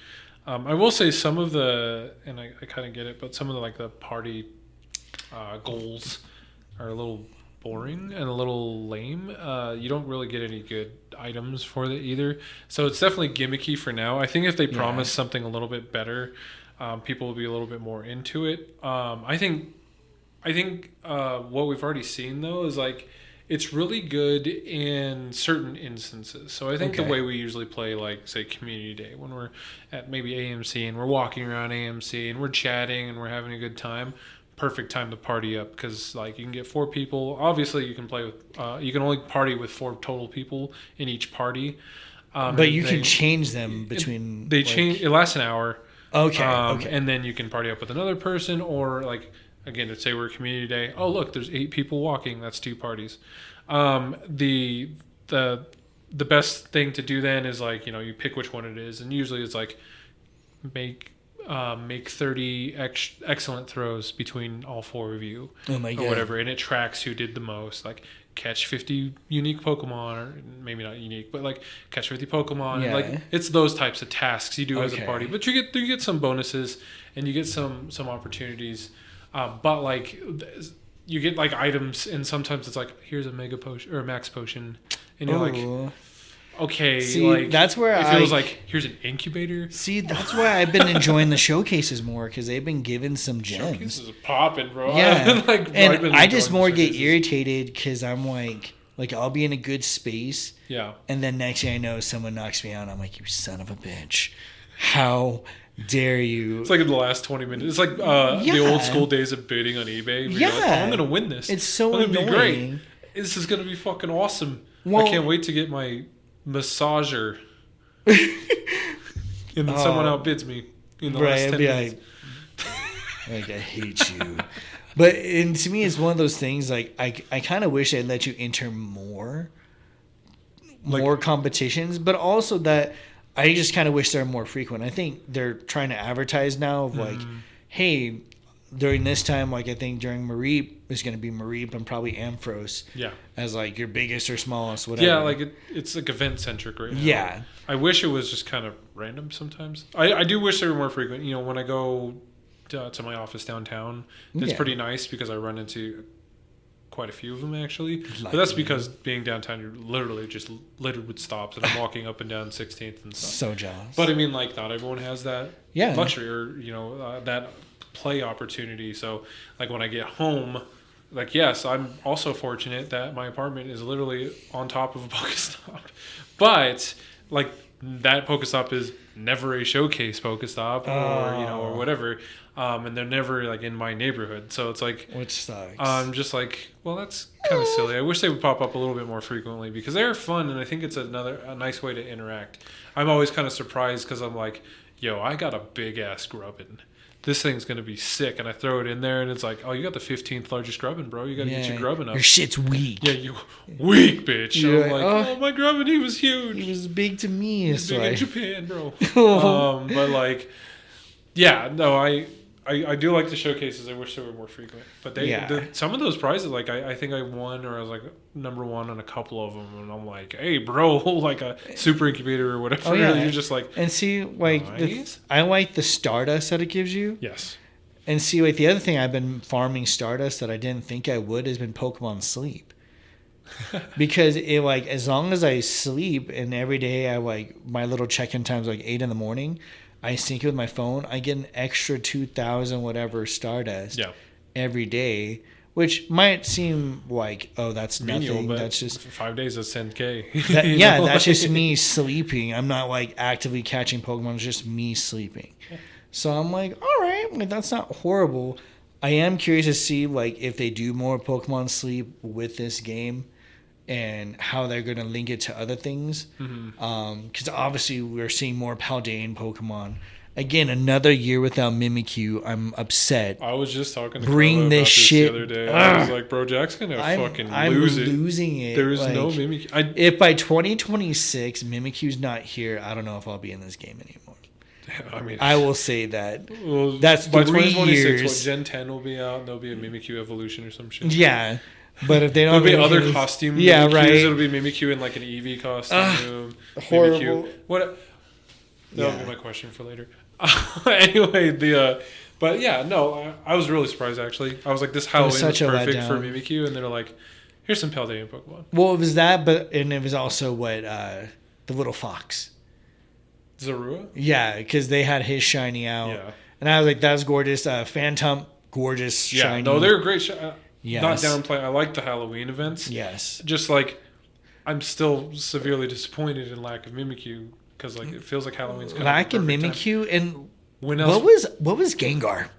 I will say some of the, and I kind of get it, but some of the like the party goals are a little boring and a little lame. You don't really get any good items for it either. So it's definitely gimmicky for now. I think if they promise something a little bit better, people will be a little bit more into it. I think what we've already seen though is like it's really good in certain instances. So I think the way we usually play, like say Community Day, when we're at maybe AMC and we're walking around AMC and we're chatting and we're having a good time, perfect time to party up because like you can get 4 people. Obviously, you can play with you can only party with 4 total people in each party. But you can change them between. They change. It lasts an hour. Okay. And then you can party up with another person, or like again, let's say we're Community Day. Oh, look, there's 8 people walking. That's 2 parties. The best thing to do then is like you pick which one it is, and usually it's like make 30 excellent throws between all 4 of you, or whatever, and it tracks who did the most. Like catch 50 unique Pokemon, or maybe not unique, but like catch 50 Pokemon. Yeah. Like it's those types of tasks you do as a party, but you get some bonuses and you get some opportunities. But like you get like items, and sometimes it's like here's a mega potion or a max potion, and you're like, okay, see, like that's where it feels like here's an incubator. See, that's why I've been enjoying the showcases more because they've been giving some gems. Showcases are popping, bro. Yeah, and I just more get irritated because I'm like I'll be in a good space, and then next thing I know, someone knocks me out. And I'm like, you son of a bitch! How dare you? It's like in the last 20 minutes. It's like the old school days of bidding on eBay. Yeah, like, I'm gonna win this. It's so annoying. Be great. This is gonna be fucking awesome. Well, I can't wait to get my massager. And then someone outbids me in the last 10 minutes. Like I hate you. But and to me, it's one of those things. Like I kind of wish they'd let you enter more competitions, but also that I just kind of wish they're more frequent. I think they're trying to advertise now of like, hey, during this time, like I think during Mareep is going to be Mareep and probably Ampharos. Yeah. As like your biggest or smallest, whatever. Yeah, like it's like event centric right now. Yeah. I wish it was just kind of random sometimes. I do wish they were more frequent. You know, when I go to my office downtown, it's pretty nice because I run into quite a few of them actually. But that's because being downtown, you're literally just littered with stops, and I'm walking up and down 16th and stuff. So jealous. But I mean, like, not everyone has that luxury or that play opportunity. So, like, when I get home, like, yes, I'm also fortunate that my apartment is literally on top of a Pokestop. But like, that Pokestop is never a showcase Pokestop or whatever. And they're never like in my neighborhood, so it's like, which sucks. I'm just like, well, that's kind of silly. I wish they would pop up a little bit more frequently because they're fun, and I think it's a nice way to interact. I'm always kind of surprised because I'm like, yo, I got a big ass grubbin. This thing's gonna be sick, and I throw it in there, and it's like, oh, you got the 15th largest grubbin, bro. You gotta get your grubbin up. Your shit's weak. Yeah, you weak, bitch. You're I'm like, oh, my grubbin, he was huge. He was big to me. He was big in Japan, bro. But like, yeah, no, I do like the showcases. I wish they were more frequent. But some of those prizes, like I think I won, or I was like number one on a couple of them, and I'm like, hey, bro, like a super incubator or whatever. Oh, yeah. You're just like, and see, like, nice. I like the Stardust that it gives you. Yes. And see, like, the other thing I've been farming Stardust that I didn't think I would has been Pokemon Sleep. Because it, like, as long as I sleep, and every day I, like, my little check-in time's like 8 a.m, I sync it with my phone, I get an extra 2,000 whatever Stardust every day, which might seem like, oh, that's nothing. That's just for 5 days. That's 10K. That's just me sleeping. I'm not like actively catching Pokemon. It's just me sleeping. Yeah. So I'm like, all right, like, that's not horrible. I am curious to see like if they do more Pokemon Sleep with this game, and how they're going to link it to other things. Because obviously we're seeing more Paldean Pokemon. Again, another year without Mimikyu. I'm upset. I was just talking to Carla about this the other day. I was like, bro, Jack's going to fucking lose it. I'm losing it. There is like, no Mimikyu. If by 2026 Mimikyu's not here, I don't know if I'll be in this game anymore. I mean, I will say that. Well, that's by 3 years. What, Gen 10 will be out, and there'll be a Mimikyu evolution or some shit. Yeah. But if they don't, there'll be other costume. Yeah, Mimikyus. Right. It'll be Mimikyu in like an Eevee costume. Horrible. Mimikyu. What? That'll be my question for later. Anyway, but yeah, no, I was really surprised actually. I was like, this Halloween was perfect for Mimikyu, and they're like, here's some Paldean Pokemon. Well, it was that, and it was also what the little fox. Zorua? Yeah, because they had his shiny out. Yeah. And I was like, that's gorgeous. Phantom, gorgeous, shiny. Yeah, no, they're great. Yes. Not downplay. I like the Halloween events. Yes. Just like, I'm still severely disappointed in lack of Mimikyu because like it feels like Halloween's kind lack of Mimikyu time. And when else? What was Gengar?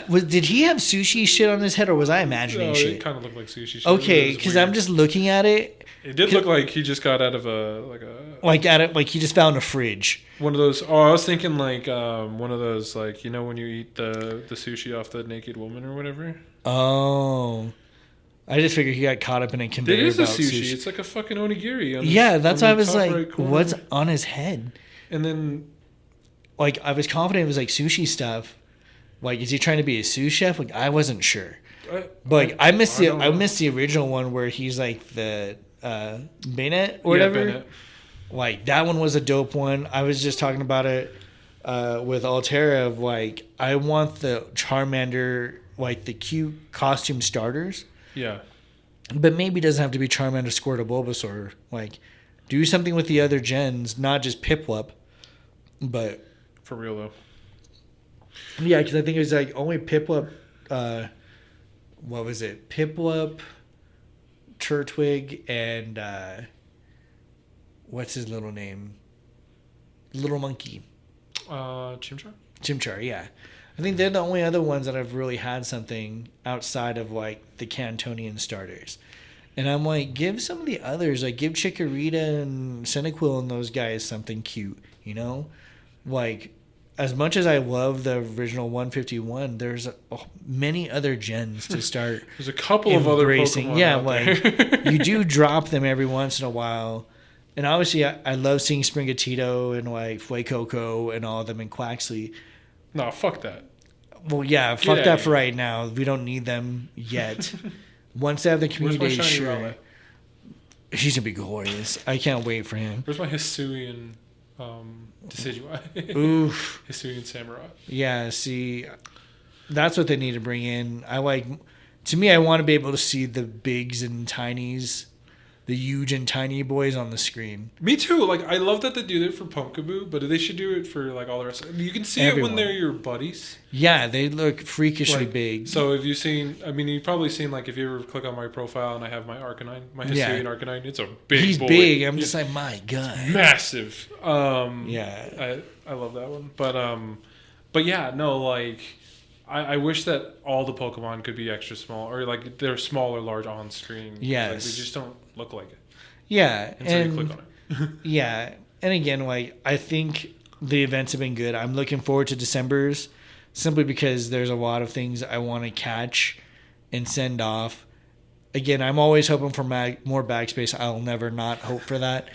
Did he have sushi shit on his head, or was I imagining shit? It kind of looked like sushi shit. Okay, because I'm just looking at it. It did look like he just got out of like he just found a fridge. One of those. Oh, I was thinking like one of those like when you eat the sushi off the naked woman or whatever. Oh, I just figured he got caught up in a conveyor belt. It is a sushi. It's like a fucking onigiri. That's why I was like, right, what's on his head? And then, like, I was confident it was like sushi stuff. Like, is he trying to be a sous chef? Like, I wasn't sure. But I missed the original one where he's like the Bennett or whatever. Bennett. Like, that one was a dope one. I was just talking about it with Altera of like, I want the Charmander, like the cute costume starters. Yeah. But maybe it doesn't have to be Charmander, Squirtle, Bulbasaur. Like, do something with the other gens, not just Piplup. But for real though. Yeah, because I think it was like only Piplup. What was it? Piplup, Turtwig, and what's his little name? Little Monkey. Chimchar? Chimchar, yeah. I think they're the only other ones that have really had something outside of like the Cantonian starters. And I'm like, give some of the others, like give Chikorita and Cyndaquil and those guys something cute, you know? Like, as much as I love the original 151, there's many other gens to start. There's a couple of other Pokemon. Yeah, like you do drop them every once in a while. And obviously, I love seeing Sprigatito and like Fuecoco and all of them in Quaxley. No, fuck that. Well, yeah, fuck that for right now. We don't need them yet. Once they have the community day, sure. She's gonna be glorious. I can't wait for him. Where's my Hisuian Decidueye? Oof. Hisuian Samurai. Yeah, see, that's what they need to bring in. I want to be able to see the bigs and tinies, the huge and tiny boys on the screen. Me too. Like, I love that they do that for Pumpkaboo, but they should do it for like all the rest. You can see it when they're your buddies. Yeah, they look freakishly big. So if you've seen, I mean, you've probably seen, like, if you ever click on my profile and I have my Arcanine, my Hisuian Arcanine, it's a big boy. He's big. I'm just like, my God. Massive. Yeah. I love that one. But yeah, no, like, I wish that all the Pokemon could be extra small, or like they're small or large on screen. Yes. Like, they just don't look like it. Yeah. Until you click on it. Yeah. And again, like, I think the events have been good. I'm looking forward to December's simply because there's a lot of things I want to catch and send off. Again, I'm always hoping for more bag space. I'll never not hope for that.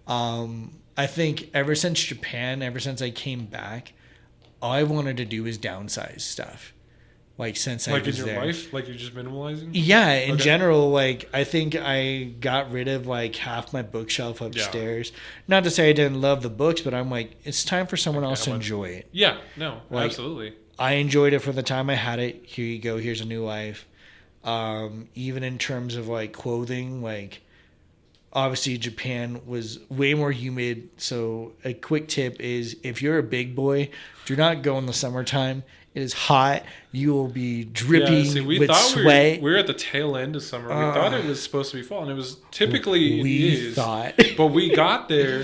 I think ever since Japan, ever since I came back, all I wanted to do is downsize stuff. Like, since I was there. Like in your life? Like, you're just minimalizing? Yeah, in general, like, I think I got rid of, like, half my bookshelf upstairs. Yeah. Not to say I didn't love the books, but I'm like, it's time for someone else to enjoy it. Yeah, no, like, absolutely. I enjoyed it for the time I had it. Here you go. Here's a new life. Even in terms of, like, clothing, like, obviously Japan was way more humid. So a quick tip is, if you're a big boy, do not go in the summertime. It is hot. You will be dripping with sweat. We were at the tail end of summer. We thought it was supposed to be fall, and it was typically but we got there,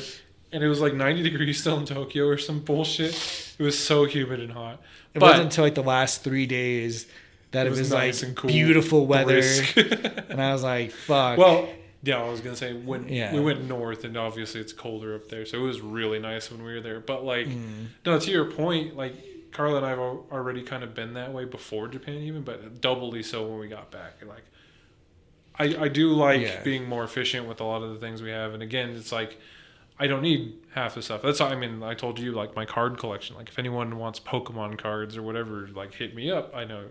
and it was like 90 degrees still in Tokyo or some bullshit. It was so humid and hot. It wasn't until like the last 3 days that it was nice like and cool, beautiful weather. And I was like, fuck. Well, yeah, I was going to say, we went north, and obviously it's colder up there, so it was really nice when we were there. But, like, no, to your point, like, Carla and I have already kind of been that way before Japan even, but doubly so when we got back. Like, I do like being more efficient with a lot of the things we have. And again, it's like, I don't need half the stuff. That's, I mean, I told you, like, my card collection. Like, if anyone wants Pokemon cards or whatever, like, hit me up. I know,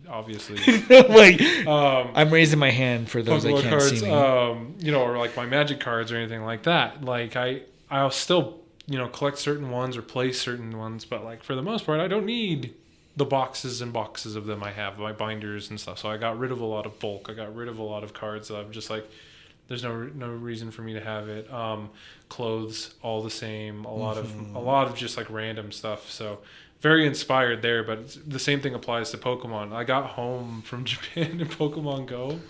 obviously. Like, I'm raising my hand for those Pokemon that can't cards, see me. you know, or like my Magic cards or anything like that. Like, I'll still, you know, collect certain ones or play certain ones, but like for the most part, I don't need the boxes and boxes of them I have, my binders and stuff. So I got rid of a lot of bulk. I got rid of a lot of cards that I'm just like, there's no reason for me to have it. Clothes all the same. A lot of just like random stuff. So very inspired there, but the same thing applies to Pokemon. I got home from Japan in Pokemon Go,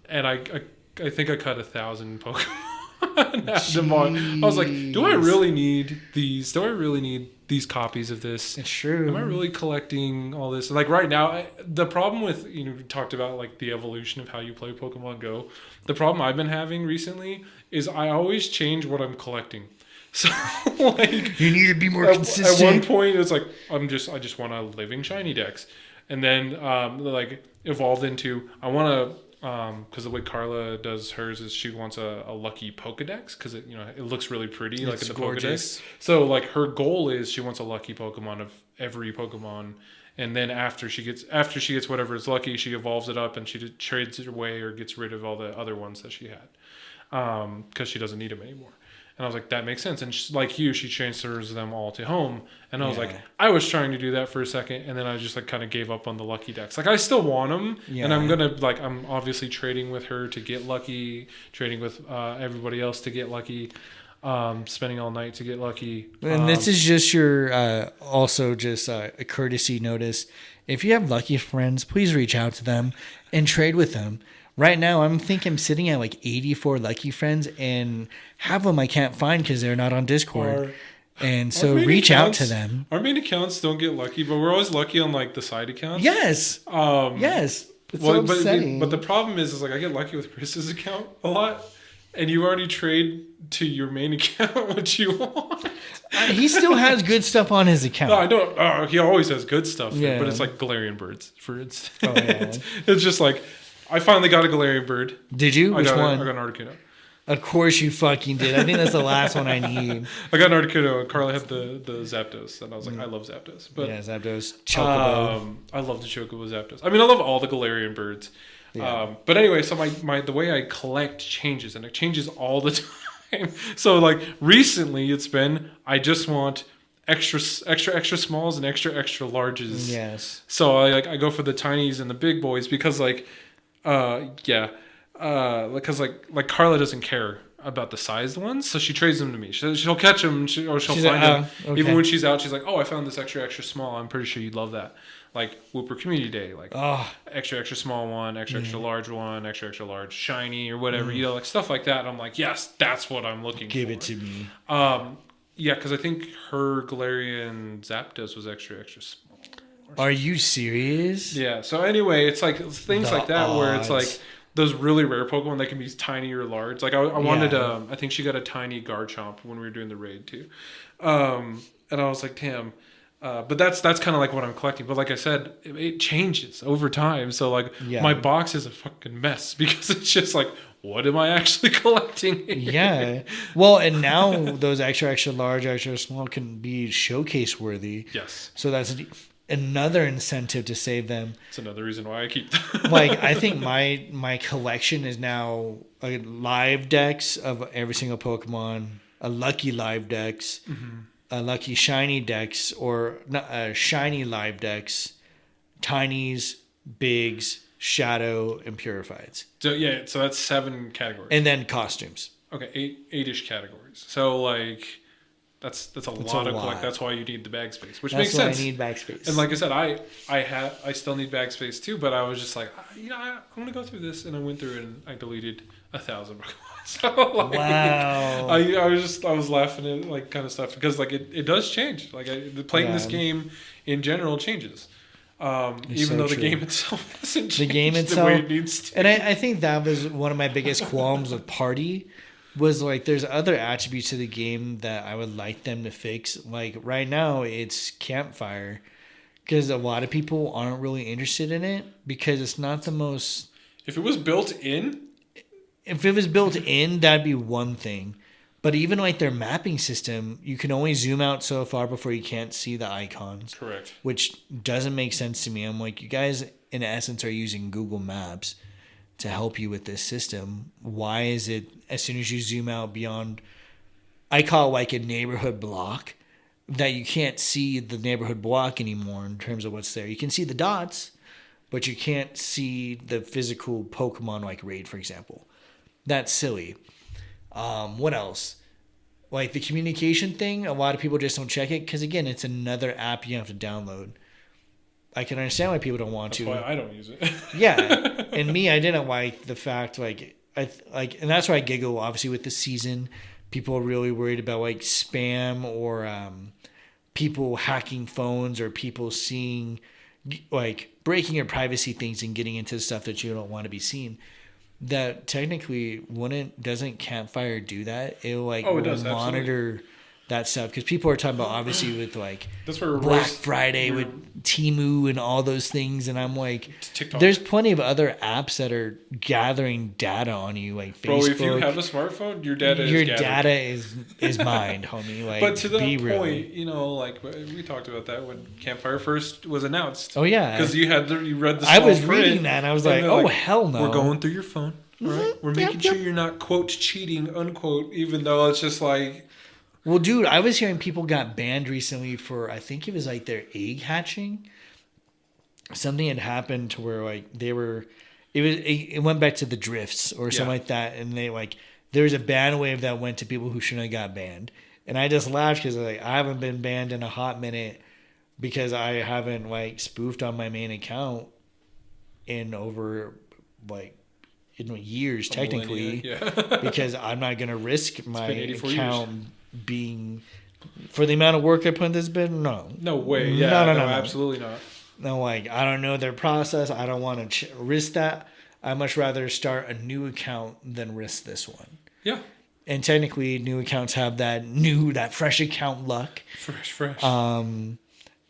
and I think I cut 1,000 Pokemon. I was like, do I really need these? Do I really need these copies of this? It's true. Am I really collecting all this? Like right now, the problem with, you know, we talked about like the evolution of how you play Pokemon Go. The problem I've been having recently is I always change what I'm collecting. So like, you need to be more consistent. At one point, it was like I just want a living shiny dex, and then like evolved into I want to. Because the way Carla does hers is she wants a lucky Pokedex because it looks really pretty like in the gorgeous Pokedex. So like her goal is she wants a lucky Pokemon of every Pokemon, and then after she gets whatever is lucky, she evolves it up and she trades it away or gets rid of all the other ones that she had because she doesn't need them anymore. And I was like, that makes sense. And like you, she transfers them all to home. And I was like, I was trying to do that for a second. And then I just like kind of gave up on the lucky decks. Like I still want them. Yeah. And I'm obviously trading with her to get lucky, trading with everybody else to get lucky, spending all night to get lucky. And this is just your, also just a courtesy notice. If you have lucky friends, please reach out to them and trade with them. Right now, I'm sitting at like 84 lucky friends, and half of them I can't find because they're not on Discord. And so reach out to them. Our main accounts don't get lucky, but we're always lucky on like the side accounts. Yes. Yes. It's so upsetting. But the problem is like I get lucky with Chris's account a lot, and you already trade to your main account what you want. He still has good stuff on his account. No, I don't. He always has good stuff, but it's like Galarian birds, for instance. Oh, yeah. It's just like. I finally got a Galarian bird. Did you? Which one? I got an Articuno. Of course you fucking did. I think that's the last one I need. I got an Articuno, and Carla had the Zapdos, and I was like, I love Zapdos. But yeah, Zapdos, Chocobo. I love the Chocobo Zapdos. I mean, I love all the Galarian birds. Yeah. But anyway, so my the way I collect changes, and it changes all the time. So like recently, it's been I just want extra smalls and extra larges. Yes. So I go for the tinies and the big boys because because like Carla doesn't care about the sized ones, so she trades them to me. She'll catch them, or she'll find them. Okay. Even when she's out, she's like, "Oh, I found this extra small. I'm pretty sure you'd love that." Like Whooper Community Day, like extra small one, extra large one, extra large shiny or whatever, like stuff like that. And I'm like, yes, that's what I'm looking for. Give it to me. Yeah, because I think her Galarian Zapdos was extra small. Are you serious? Yeah. So anyway, it's like things like that where it's like those really rare Pokemon that can be tiny or large. Like I wanted, I think she got a tiny Garchomp when we were doing the raid too, and I was like, damn. But that's kind of like what I'm collecting. But like I said, it changes over time. So like my box is a fucking mess because it's just like, what am I actually collecting here? Yeah. Well, and now those extra large, extra small can be showcase worthy. Yes. So that's another incentive to save them. It's another reason why I keep them. Like I think my collection is now live decks of every single Pokemon, a lucky live decks. Mm-hmm. Lucky shiny decks or shiny live decks, tinies, bigs, shadow, and purifieds. So that's 7 categories. And then costumes. Okay, 8-ish categories. So like that's a lot of collect. That's why you need the bag space, which makes sense. I need bag space. And like I said, I still need bag space too, but I was just like, I'm gonna go through this, and I went through it and I deleted 1,000 Pokemon. So like, wow. I was laughing at like kind of stuff because like it does change. Like playing this game in general changes. Even though the game itself doesn't change the way it needs to. And I think that was one of my biggest qualms with Party was like there's other attributes to the game that I would like them to fix. Like right now it's Campfire because a lot of people aren't really interested in it because it's not the most... If it was built in, that'd be one thing. But even like their mapping system, you can only zoom out so far before you can't see the icons. Correct. Which doesn't make sense to me. I'm like, you guys, in essence, are using Google Maps to help you with this system. Why is it, as soon as you zoom out beyond, I call it like a neighborhood block, that you can't see the neighborhood block anymore in terms of what's there. You can see the dots, but you can't see the physical Pokemon like Raid, for example. That's silly. What else? Like the communication thing, a lot of people just don't check it because, again, it's another app you have to download. I can understand why people don't want to. That's why I don't use it. Yeah. And me, I didn't like the fact, and that's why I giggle, obviously, with the season. People are really worried about like spam or people hacking phones or people seeing, like, breaking your privacy things and getting into stuff that you don't want to be seen. That technically doesn't Campfire do that? It'll monitor that stuff because people are talking about obviously with like that's where Black Friday with Temu and all those things, and I'm like, TikTok. There's plenty of other apps that are gathering data on you, like Facebook. Bro, if you have a smartphone, your data is mined, homie. Like, but to that point, like we talked about that when Campfire first was announced. Oh yeah, because you read the small I was print, reading that, and I was like, oh hell no, we're going through your phone. All right, we're making sure you're not quote cheating unquote, even though it's just like. Well, dude, I was hearing people got banned recently for, I think it was like their egg hatching. Something had happened to where like it went back to the drifts or something like that, and they there was a ban wave that went to people who shouldn't have got banned, and I just laughed because I haven't been banned in a hot minute because I haven't spoofed on my main account in over years technically, because I'm not gonna risk my account being for the amount of work I put in this bid. No way. No, absolutely not. No, I don't know their process. I don't want to risk that. I much rather start a new account than risk this one. Yeah. And technically, new accounts have that fresh account luck. Fresh.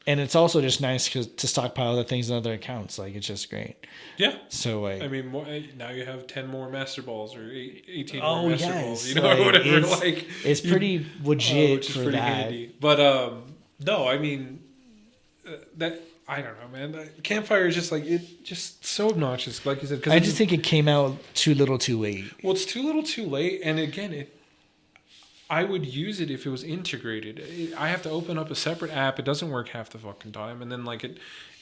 And it's also just nice to stockpile the things on other accounts. Like, it's just great. Yeah. So, like, I mean, now you have 10 more Master Balls or 18 oh, more Master yes. Balls. You know, like, whatever. It's pretty legit for pretty that. Handy. But, no, I mean, that... I don't know, man. Campfire is just like just so obnoxious, like you said. I just think it came out too little, too late. Well, it's too little, too late, and again, I would use it if it was integrated. I have to open up a separate app. It doesn't work half the fucking time, and then like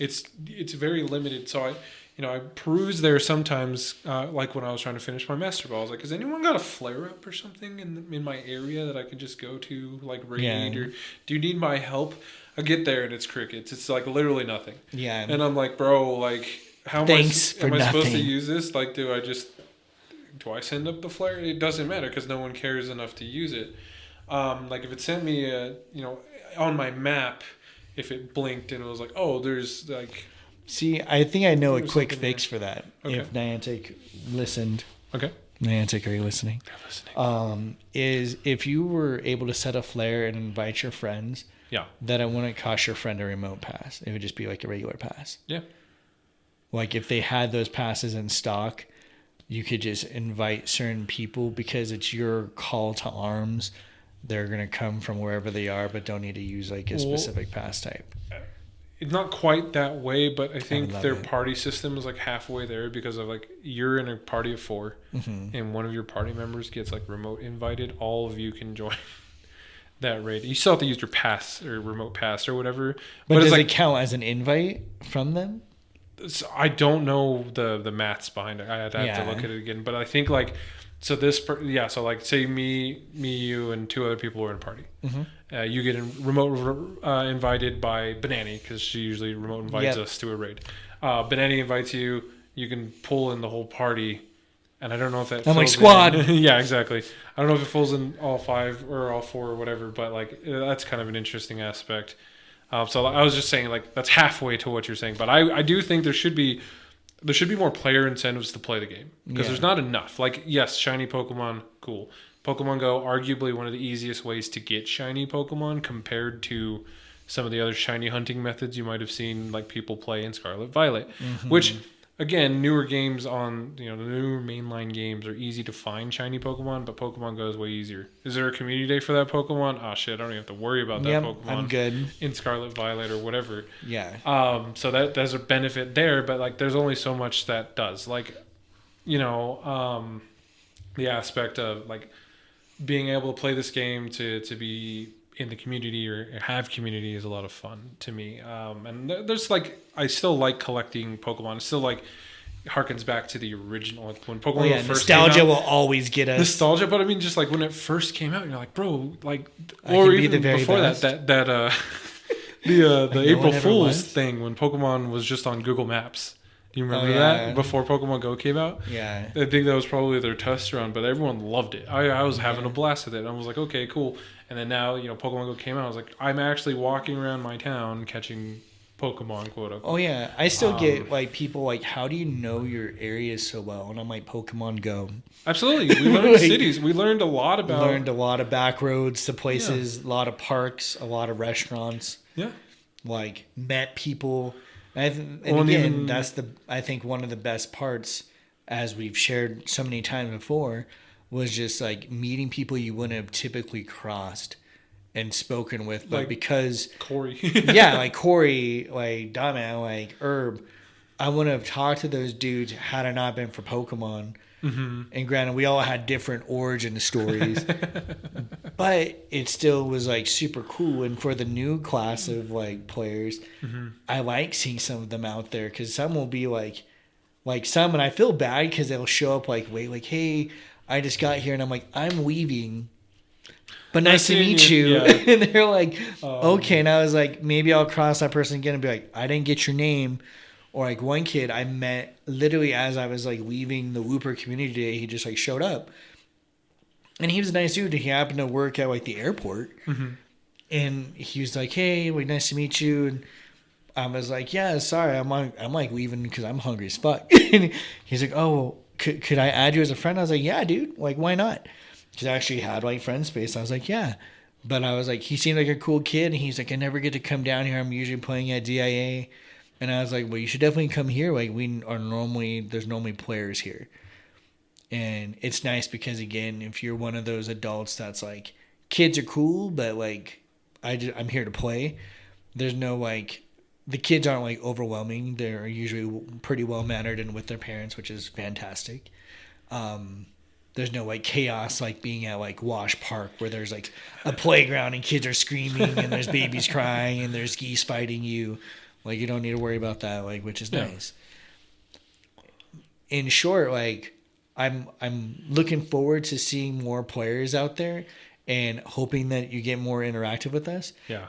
it's very limited. So I peruse there sometimes, like when I was trying to finish my Master Ball. I was like, has anyone got a flare up or something in my area that I can just go to, like Raid, or do you need my help? I get there and it's crickets. It's like literally nothing. Yeah. And I'm like, bro, like, how am I supposed to use this? Like, do I send up the flare? It doesn't matter because no one cares enough to use it. Like if it sent me on my map, if it blinked and it was like, oh, there's like. See, I think I know a quick fix for that. Okay. If Niantic listened. Okay. Niantic, are you listening? They're listening. Is if you were able to set a flare and invite your friends. Yeah. That it wouldn't cost your friend a remote pass. It would just be like a regular pass. Yeah. Like if they had those passes in stock, you could just invite certain people because it's your call to arms. They're going to come from wherever they are, but don't need to use like a specific pass type. It's not quite that way, but I think their party system is like halfway there because of like you're in a party of 4 and one of your party members gets like remote invited. All of you can join. That raid. You still have to use your pass or remote pass or whatever. But does it count as an invite from them? So I don't know the maths behind it. I'd have to look at it again. But I think like, so like say me, you, and 2 other people are in a party. You get remote invited by Banani because she usually remote invites us to a raid. Banani invites you. You can pull in the whole party. And I don't know if that. I'm like squad. Yeah, exactly. I don't know if it falls in all 5 or all 4 or whatever, but like that's kind of an interesting aspect. So I was just saying like that's halfway to what you're saying, but I do think there should be more player incentives to play the game because there's not enough. Like yes, shiny Pokemon, cool. Pokemon Go, arguably one of the easiest ways to get shiny Pokemon compared to some of the other shiny hunting methods you might have seen like people play in Scarlet Violet, which. Again, newer games on, the newer mainline games are easy to find shiny Pokemon, but Pokemon Go is way easier. Is there a community day for that Pokemon? Oh, shit, I don't even have to worry about that Pokemon. I'm good. In Scarlet Violet or whatever. Yeah. So there's a benefit there, but, like, there's only so much that does. Like, the aspect of, like, being able to play this game to be in the community or have community is a lot of fun to me. And there's like, I still like collecting Pokemon. It still like harkens back to the original, like when Pokemon first nostalgia came out, will always get us. Nostalgia, but I mean, just like when it first came out, you're like, bro, like, or even before the April Fool's thing when Pokemon was just on Google Maps. Do you remember that before Pokemon Go came out? Yeah. I think that was probably their test run, but everyone loved it. I was having a blast with it. And I was like, okay, cool. And then now, Pokemon Go came out. I was like, I'm actually walking around my town catching Pokemon, quote unquote. Oh, yeah. I still get, like, people like, how do you know your area so well? And I'm like, Pokemon Go. Absolutely. We learned cities. We learned a lot about... We learned a lot of back roads to places, a lot of parks, a lot of restaurants. Yeah. Like, met people... I think one of the best parts, as we've shared so many times before, was just like meeting people you wouldn't have typically crossed and spoken with, but like because Corey, like Corey, like Dama, like Herb, I wouldn't have talked to those dudes had it not been for Pokemon. And granted, we all had different origin stories, but it still was like super cool. And for the new class of like players, I like seeing some of them out there because some will be like some, and I feel bad because they'll show up like, wait, like, hey, I just got here, and I'm like, I'm weaving, but nice to meet you. And they're like, okay. And I was like, maybe I'll cross that person again and be like, I didn't get your name. Or like one kid I met literally as I was like leaving the Whooper community day, he just like showed up. And he was a nice dude. He happened to work at like the airport. And he was like, hey, like, nice to meet you. And I was like, yeah, sorry, I'm like leaving because I'm hungry as fuck. And he's like, oh, could I add you as a friend? I was like, yeah, dude. Like, why not? Because I actually had like friend space. I was like, yeah. But I was like, he seemed like a cool kid, and he's like, I never get to come down here. I'm usually playing at DIA. And I was like, well, you should definitely come here. Like, there's normally players here. And it's nice because, again, if you're one of those adults that's like, kids are cool, but like, I'm here to play. There's no like, the kids aren't like overwhelming. They're usually pretty well mannered and with their parents, which is fantastic. There's no like chaos like being at like Wash Park where there's like a playground and kids are screaming and there's babies crying and there's geese fighting you. Like, you don't need to worry about that, like, which is nice. In short, like, I'm looking forward to seeing more players out there and hoping that you get more interactive with us. Yeah.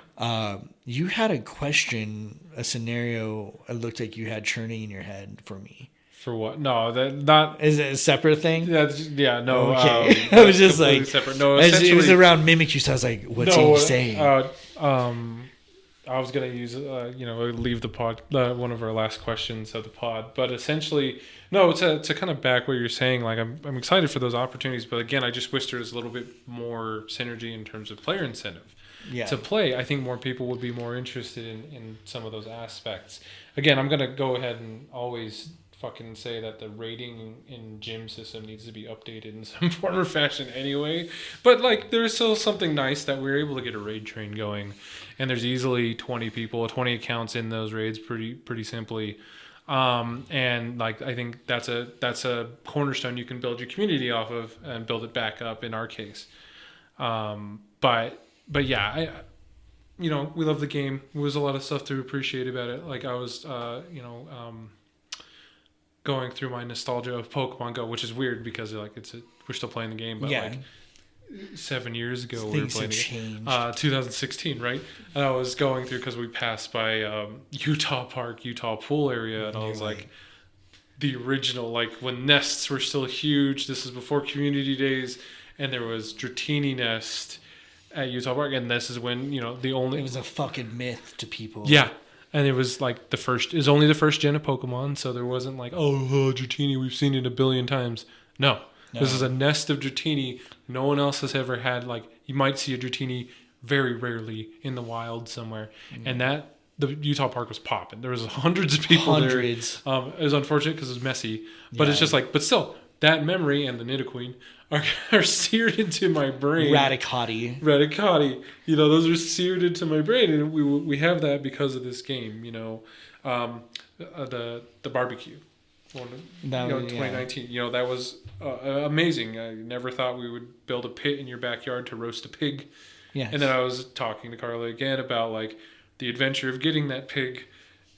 You had a question, a scenario. It looked like you had churning in your head for me. For what? No, that not. Is it a separate thing? Yeah, no. Okay. I was just like, separate. No, it was around Mimikyu, so I was like, what's he saying? I was gonna use, leave the pod, one of our last questions of the pod, but essentially, no, to kind of back what you're saying. Like, I'm excited for those opportunities, but again, I just wish there was a little bit more synergy in terms of player incentive. Yeah. To play. I think more people would be more interested in some of those aspects. Again, I'm gonna go ahead and always fucking say that the rating in gym system needs to be updated in some form or fashion anyway. But like, there's still something nice that we're able to get a raid train going, and there's easily 20 accounts in those raids pretty simply. And like, I think that's a cornerstone you can build your community off of and build it back up in our case. But yeah, we love the game. There was a lot of stuff to appreciate about it. Like, I was, going through my nostalgia of Pokemon Go, which is weird because like we're still playing the game, but like 7 years ago we were playing the game. 2016, right? And I was going through because we passed by Utah Park, Utah Pool area, and I was like, the original, like when nests were still huge. This is before community days, and there was Dratini Nest at Utah Park, and this is when it was a fucking myth to people. Yeah. And it was like only the first gen of Pokemon, so there wasn't like, Dratini, we've seen it a billion times. No. This is a nest of Dratini. No one else has ever had, like, you might see a Dratini very rarely in the wild somewhere. And the Utah Park was popping. There was hundreds of people there. It was unfortunate because it was messy, but it's just like, but still, that memory and the Nidoqueen are seared into my brain. Radicati. Those are seared into my brain, and we have that because of this game. The barbecue. 2019. That was amazing. I never thought we would build a pit in your backyard to roast a pig. Yes. And then I was talking to Carla again about like the adventure of getting that pig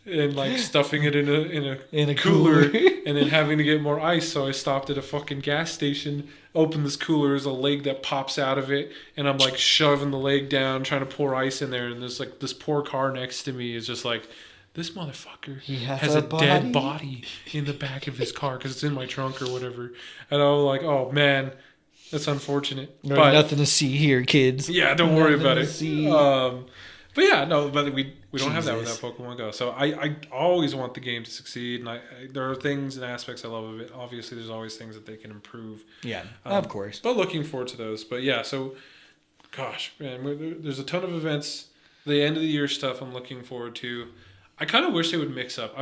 and like stuffing it in a cooler and then having to get more ice. So I stopped at a fucking gas station, opened this cooler, there's a leg that pops out of it, and I'm like shoving the leg down, trying to pour ice in there, and there's like this poor car next to me is just like, this motherfucker has a dead body in the back of his car because it's in my trunk or whatever. And I was like, oh man, that's unfortunate. But nothing to see here, kids. Yeah, don't worry about it. But yeah, no, but we don't have that without Pokemon Go. So I always want the game to succeed, and there are things and aspects I love of it. Obviously, there's always things that they can improve. Yeah, of course. But looking forward to those. But yeah, so, gosh, man, there's a ton of events. The end of the year stuff I'm looking forward to. I kind of wish they would mix up.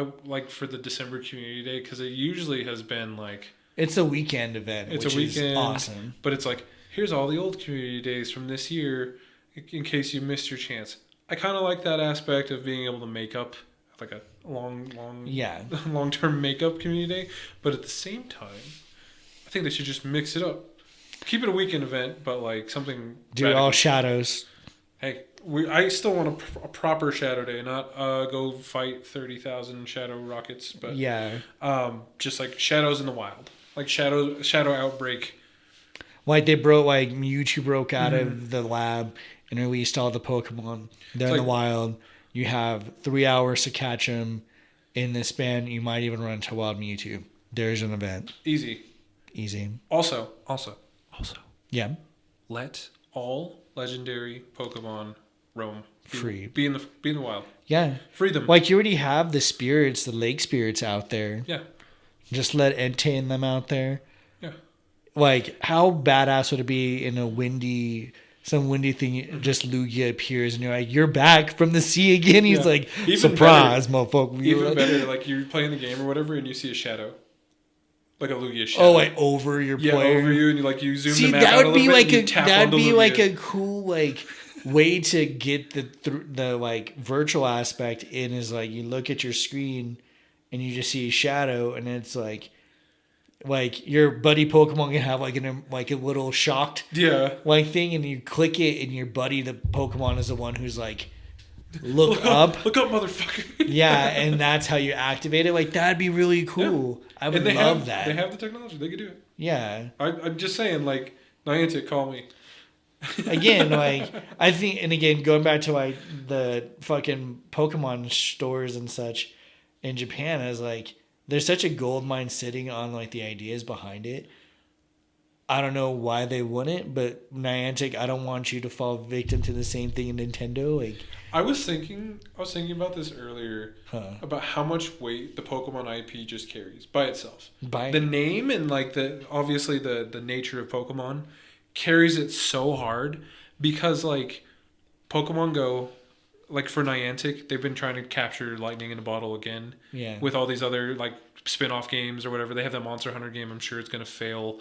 For the December Community Day, because it usually has been like... It's a weekend event, which is awesome. But it's like, here's all the old Community Days from this year in case you missed your chance. I kind of like that aspect of being able to make up like a long-term makeup Community Day. But at the same time, I think they should just mix it up. Keep it a weekend event, but like something... Do all shadows. Hey, I still want a proper Shadow Day, not go fight 30,000 Shadow Rockets, but just like shadows in the wild, like Shadow Outbreak. Like Mewtwo broke out of the lab and released all the Pokemon. They're in the wild. You have 3 hours to catch them. In this span, you might even run into Wild Mewtwo. There's an event. Easy. Also. Yeah. Let all legendary Pokemon roam. Free. Be in the wild. Yeah. Free them. Like, you already have the spirits, the lake spirits out there. Yeah. Just let Entei and them out there. Yeah. Like, how badass would it be in a windy some windy thing, just Lugia appears, and you're like, "You're back from the sea again." He's like, even "Surprise, better, motherfucker!" Even better, like you're playing the game or whatever, and you see a shadow, like a Lugia shadow. Oh, like over your player, over you, and you zoom See, the map that out would a be little like bit. that'd be like a cool way to get the virtual aspect in. Is like you look at your screen, and you just see a shadow, and it's like your buddy Pokemon can have like a little shocked thing, and you click it, and your buddy the Pokemon is the one who's like look up, motherfucker. Yeah, and that's how you activate it. Like that'd be really cool. Yeah. I would love that. They have the technology. They could do it. Yeah, I'm just saying, like Niantic, call me. Again, I think, and again, going back to the fucking Pokemon stores and such in Japan, is there's such a gold mine sitting on the ideas behind it. I don't know why they wouldn't, but Niantic, I don't want you to fall victim to the same thing in Nintendo. I was thinking about this earlier about how much weight the Pokemon IP just carries by itself. The name and obviously the nature of Pokemon carries it so hard because Pokemon Go, for Niantic, they've been trying to capture lightning in a bottle again. Yeah. With all these other spin-off games or whatever. They have that Monster Hunter game. I'm sure it's going to fail.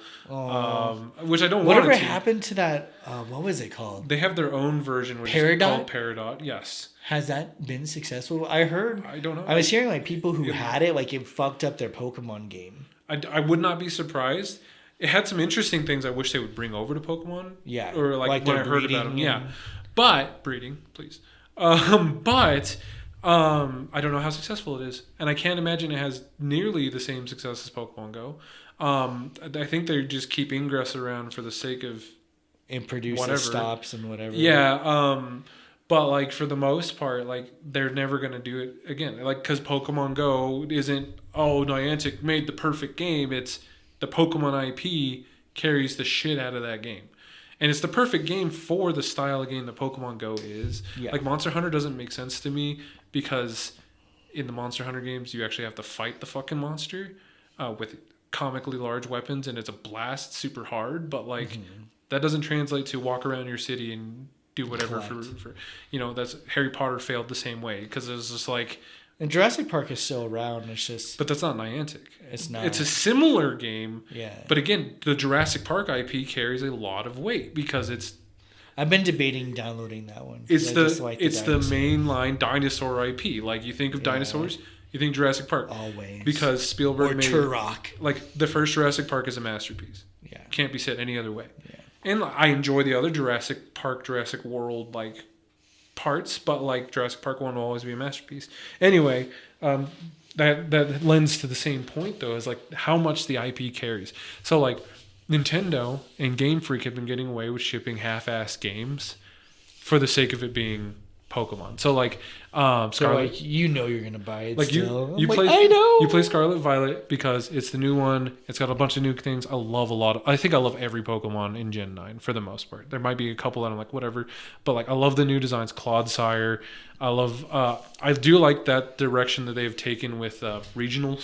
Which I don't want to. Whatever happened to that? What was it called? They have their own version, which is called Peridot. Yes. Has that been successful? I don't know. I was hearing people who had it, it fucked up their Pokemon game. I would not be surprised. It had some interesting things I wish they would bring over to Pokemon. Yeah. Or when I heard about them. Yeah. But breeding, please. But I don't know how successful it is, and I can't imagine it has nearly the same success as Pokemon Go. I think they just keep Ingress around for the sake of produce stops and whatever. Yeah, but for the most part, they're never gonna do it again. Because Pokemon Go isn't Niantic made the perfect game. It's the Pokemon IP carries the shit out of that game. And it's the perfect game for the style of game that Pokemon Go is. Yeah. Monster Hunter doesn't make sense to me because in the Monster Hunter games, you actually have to fight the fucking monster with comically large weapons, and it's a blast, super hard. But that doesn't translate to walk around your city and do whatever for that's Harry Potter failed the same way because it was just And Jurassic Park is still around. It's just... But that's not Niantic. It's not. It's a similar game. Yeah. But again, the Jurassic Park IP carries a lot of weight because it's... I've been debating downloading that one. It's the mainline dinosaur IP. You think of dinosaurs, you think Jurassic Park. Always. Because Spielberg made... Turok. The first Jurassic Park is a masterpiece. Yeah. Can't be said any other way. Yeah. And I enjoy the other Jurassic Park, Jurassic World, parts, but Jurassic Park 1 will always be a masterpiece. Anyway, that lends to the same point though, is how much the IP carries. So Nintendo and Game Freak have been getting away with shipping half-assed games for the sake of it being Pokemon. So Scarlet, you're gonna buy it. You play. I know you play Scarlet Violet because it's the new one. It's got a bunch of new things. I think I love every Pokemon in Gen 9 for the most part. There might be a couple that I'm whatever, but I love the new designs. Clodsire. I love. I do like that direction that they've taken with regional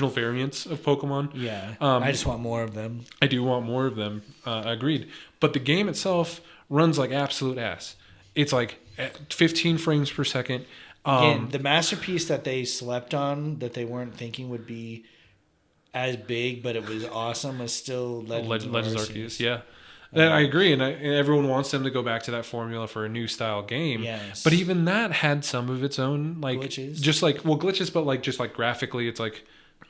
variants of Pokemon. Yeah. I just want more of them. I do want more of them. Agreed. But the game itself runs like absolute ass. It's at 15 frames per second. Again, the masterpiece that they slept on, that they weren't thinking would be as big, but it was awesome, was still Legends Arceus. Yeah. I agree, and everyone wants them to go back to that formula for a new style game. Yes. But even that had some of its own glitches. Just glitches, but just graphically, it's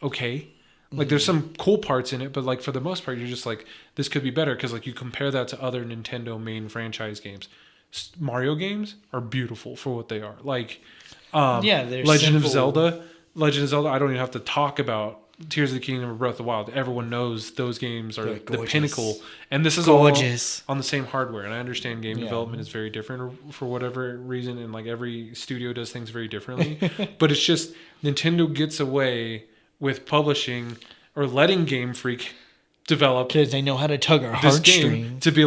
okay. There's some cool parts in it, but for the most part, you're just this could be better because you compare that to other Nintendo main franchise games. Mario games are beautiful for what they are. They're Legend of simple. Zelda. I don't even have to talk about Tears of the Kingdom or Breath of the Wild. Everyone knows those games are the pinnacle, and this is gorgeous. All on the same hardware. And I understand game development is very different for whatever reason, and every studio does things very differently. But it's just Nintendo gets away with publishing or letting Game Freak develop because they know how to tug our heartstrings to be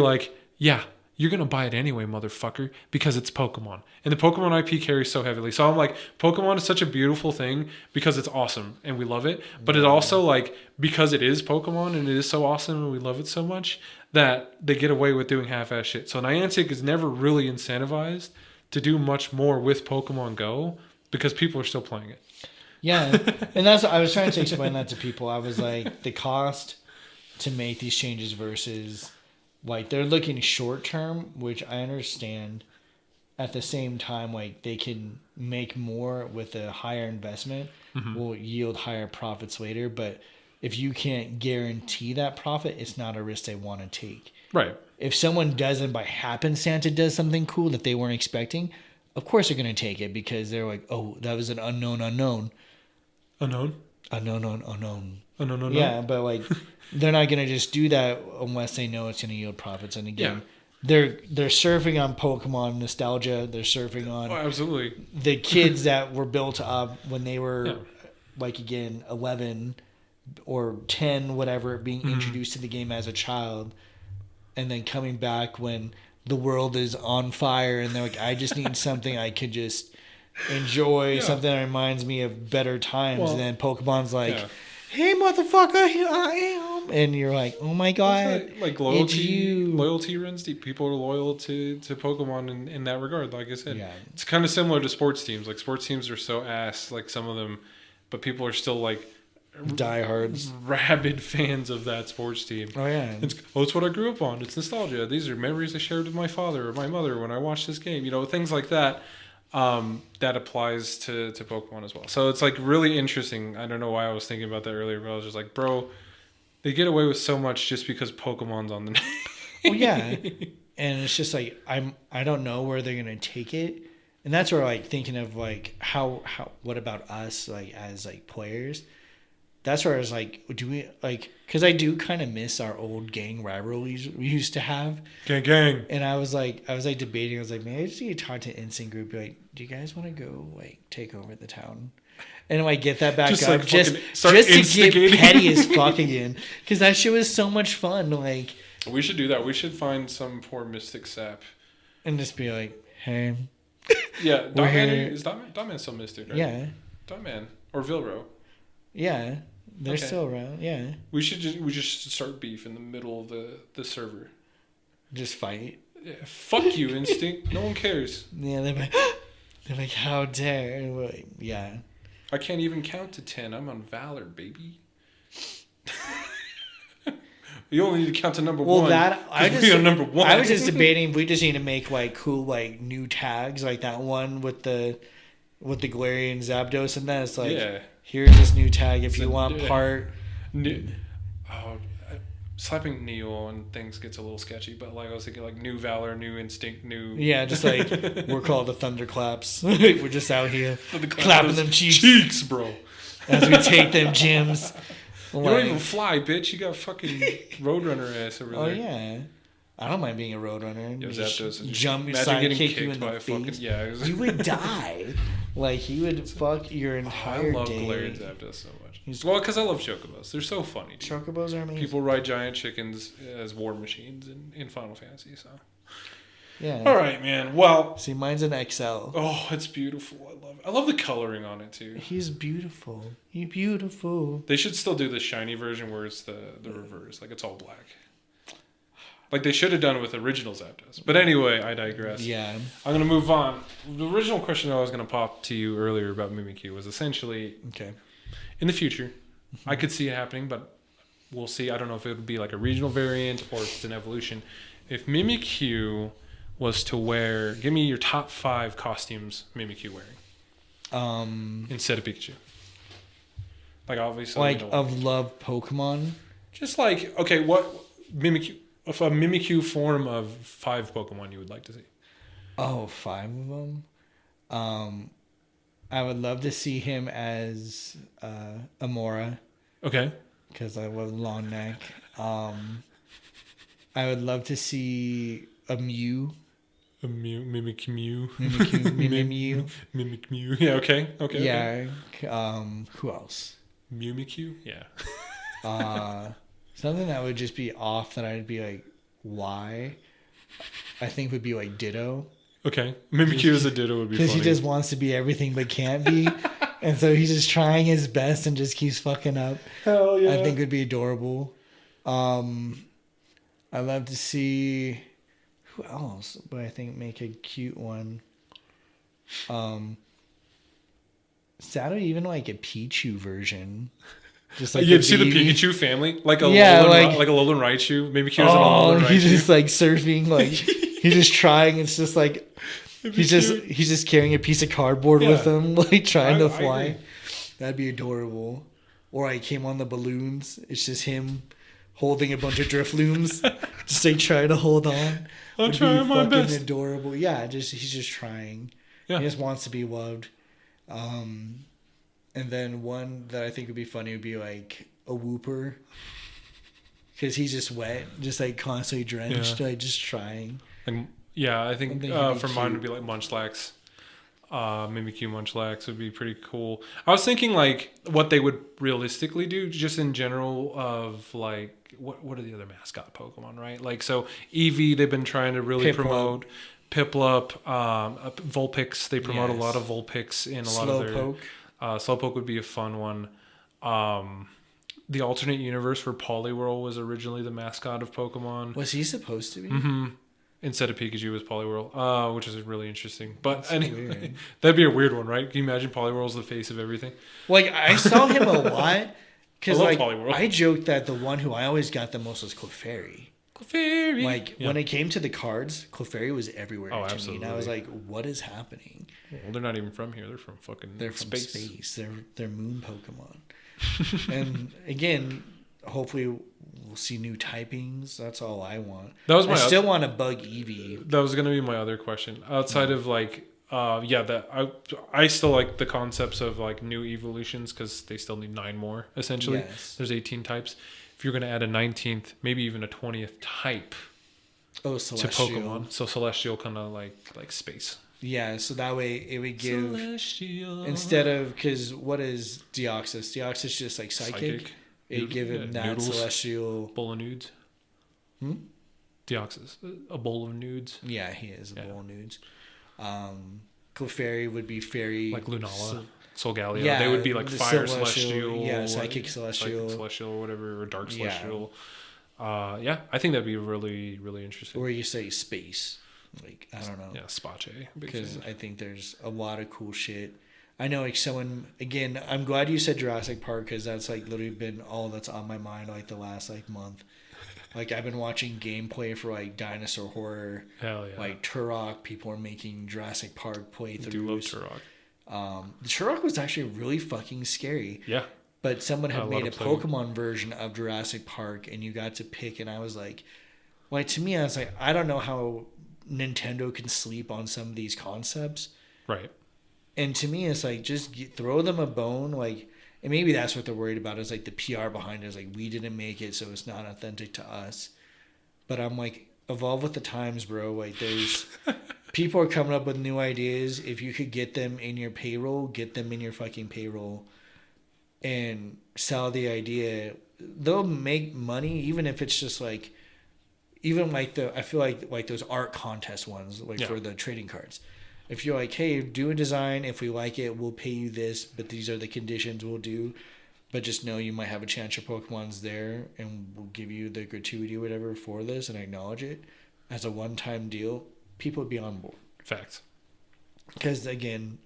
you're going to buy it anyway, motherfucker, because it's Pokemon. And the Pokemon IP carries so heavily. So I'm like, Pokemon is such a beautiful thing because it's awesome and we love it. But it also, like, because it is Pokemon and it is so awesome and we love it so much, that they get away with doing half-ass shit. So Niantic is never really incentivized to do much more with Pokemon Go because people are still playing it. Yeah, and that's I was trying to explain that to people. I was like, the cost to make these changes versus, like, they're looking short term, which I understand. At the same time, like, they can make more with a higher investment, will yield higher profits later. But if you can't guarantee that profit, it's not a risk they want to take. Right. If someone doesn't by happenstance it does something cool that they weren't expecting, of course they're going to take it because they're like, oh, that was an unknown. Unknown. Yeah, but like they're not gonna just do that unless they know it's gonna yield profits. And again, they're surfing on Pokemon nostalgia. They're surfing on absolutely the kids that were built up when they were like, again, 11 or 10, whatever, being introduced to the game as a child, and then coming back when the world is on fire and they're like, I just need something I could just enjoy, something that reminds me of better times. And then Pokemon's like, hey, motherfucker, here I am. And you're like, oh my God. Like loyalty runs deep. People are loyal to Pokemon in that regard. Like I said, it's kind of similar to sports teams. Like, sports teams are so ass, like some of them, but people are still like diehards, rabid fans of that sports team. Oh yeah, it's what I grew up on. It's nostalgia. These are memories I shared with my father or my mother when I watched this game. You know, things like that. That applies to Pokemon as well. So it's like really interesting. I don't know why I was thinking about that earlier, but I was just like, bro, they get away with so much just because Pokemon's on the name. Well, yeah, and it's just like I don't know where they're gonna take it, and that's where, like, thinking of like how what about us, like, as like players. That's where I was like, do we, like, because I do kind of miss our old gang rivalries we used to have. Gang. And I was like debating. I was like, man, I just need to talk to Instant Group. Be like, do you guys want to go, like, take over the town? And like get that back just up, like just to get petty as fuck again. Because that shit was so much fun. Like, we should do that. We should find some poor Mystic Sap and just be like, hey, yeah, Dotman still Mystic, right? Yeah, Dotman or Vilro. Yeah. They're still around, yeah. We just start beef in the middle of the server. Just fight. Yeah, fuck you, Instinct. No one cares. Yeah, they're like, how dare? And we're like, yeah. I can't even count to 10. I'm on Valor, baby. You only need to count to number one. Well, number one. I was just debating if we just need to make, like, cool, like, new tags, like that one with the Galarian Zapdos, and then it's like, here's this new tag if you want part. Slapping Neo and things gets a little sketchy, but like I was thinking, like, new Valor, new Instinct, new. Yeah, just like we're called the Thunderclaps. We're just out here clapping them cheeks, bro. As we take them gyms. You don't even fly, bitch. You got fucking Roadrunner ass over there. Oh yeah. I don't mind being a Roadrunner. Jump, sidekick you in the face. You would die. Like, he would fuck your entire day. I love Galarian Zapdos so much. Well, because I love Chocobos. They're so funny. Dude. Chocobos are amazing. People ride giant chickens as war machines in Final Fantasy. So. Yeah. All right, man. Well. See, mine's an XL. Oh, it's beautiful. I love it. I love the coloring on it too. He's beautiful. He's beautiful. They should still do the shiny version where it's the reverse, like it's all black. Like they should have done with original Zapdos. But anyway, I digress. Yeah. I'm going to move on. The original question I was going to pop to you earlier about Mimikyu was essentially, in the future, I could see it happening, but we'll see. I don't know if it would be like a regional variant or if it's an evolution. If Mimikyu was to wear, give me your top 5 costumes Mimikyu wearing. Instead of Pikachu. Like, obviously. Like, of love Pokemon? Just like, okay, what Mimikyu... Of a Mimikyu form of 5 Pokemon you would like to see. Oh, 5 of them? I would love to see him as Amora. Okay. Because I love long neck. I would love to see a Mew. A Mew. Mimikyu. Mimikyu. Mimikyu. Yeah, okay. Yeah. Okay. Who else? Mimikyu? Yeah. Something that would just be off that I'd be like, why? I think would be like Ditto. Okay. Mimikyu as a Ditto would be funny. Because he just wants to be everything but can't be. And so he's just trying his best and just keeps fucking up. Hell yeah. I think would be adorable. I'd love to see who else would I think make a cute one. Shadow even like a Pichu version. Just like you'd see the Pikachu family, like a Alolan Raichu. Maybe he was an Alolan Raichu. He's just like surfing, like he's just trying. It's just like he's just carrying a piece of cardboard with him, like trying to fly. That'd be adorable. Or I came on the balloons. It's just him holding a bunch of Driflooms, just like trying to hold on. I'm trying my best. Adorable. Yeah, he's just trying. Yeah. He just wants to be loved. And then one that I think would be funny would be like a Wooper. Because he's just wet, just like constantly drenched, like just trying. I think for mine would be like Munchlax. Mimikyu Munchlax would be pretty cool. I was thinking like what they would realistically do just in general of like what are the other mascot Pokemon, right? Like so Eevee they've been trying to really promote. Piplup, Vulpix, they promote a lot of Vulpix in a lot of their... Slowpoke would be a fun one. The alternate universe where Poliwhirl was originally the mascot of Pokemon. Was he supposed to be? Mm-hmm. Instead of Pikachu was Poliwhirl, which is really interesting. But anyway, that'd be a weird one, right? Can you imagine Poliwhirl's the face of everything? Like, I saw him a lot. Because like, I joked that the one who I always got the most was Clefairy. Clefairy. Like, when it came to the cards, Clefairy was everywhere to absolutely. Me. And I was like, what is happening? Well, they're not even from here. They're from fucking space. They're moon Pokemon. And again, hopefully we'll see new typings. That's all I want. I still want to bug Eevee. That was going to be my other question. Outside of like, I still like the concepts of like new evolutions because they still need 9 more essentially. Yes. There's 18 types. If you're going to add a 19th, maybe even a 20th type to Pokemon. So Celestial kind of like space. Yeah, so that way it would give... Celestial. Instead of... Because what is Deoxys? Deoxys is just like psychic. It'd give him that noodles, Celestial... Bowl of nudes. Deoxys. A bowl of nudes. Yeah, he is a bowl of nudes. Clefairy would be fairy... Like Lunala. Solgaleo. Yeah, they would be like Fire Celestial. Yeah, Psychic Celestial. Psychic Celestial or whatever, or Dark Celestial. I think that'd be really, really interesting. Or you say space. Like, I don't know. Yeah, Spache. Because I think there's a lot of cool shit. I know like someone, again, I'm glad you said Jurassic Park because that's like literally been all that's on my mind like the last like month. Like I've been watching gameplay for like Dinosaur Horror. Hell yeah. Like Turok, people are making Jurassic Park playthroughs. I do love Turok. The Turok was actually really fucking scary. Yeah. But someone had made a Pokemon version of Jurassic Park and you got to pick and I was like to me I was like, I don't know how Nintendo can sleep on some of these concepts. Right. And to me it's like just throw them a bone like and maybe that's what they're worried about is like the PR behind it is like we didn't make it so it's not authentic to us. But I'm like evolve with the times, bro. Like there's people are coming up with new ideas. If you could get them in your payroll, get them in your fucking payroll and sell the idea. They'll make money even if it's just like even like I feel like those art contest ones for the trading cards. If you're like, hey, do a design. If we like it, we'll pay you this, but these are the conditions we'll do. But just know you might have a chance your Pokemon's there and we'll give you the gratuity or whatever for this and acknowledge it as a one-time deal. People would be on board. Facts. Because, again,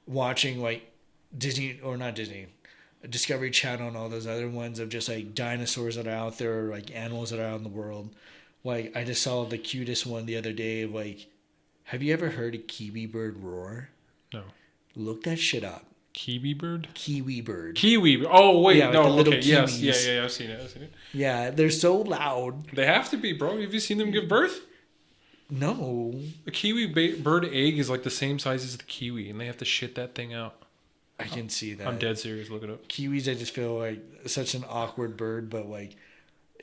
watching, like, Disney, or not Disney, Discovery Channel and all those other ones of just, like, dinosaurs that are out there or, like, animals that are out in the world. Like, I just saw the cutest one the other day of, like, have you ever heard a kiwi bird roar? No. Look that shit up. Kiwi bird? Kiwi bird. Kiwi. Oh, wait. Yeah, no, okay. Kiwis. Yes. Yeah, I've seen it. Yeah, they're so loud. They have to be, bro. Have you seen them give birth? No. A kiwi bird egg is like the same size as the kiwi, and they have to shit that thing out. I can see that. I'm dead serious. Look it up. Kiwis, I just feel like such an awkward bird, but like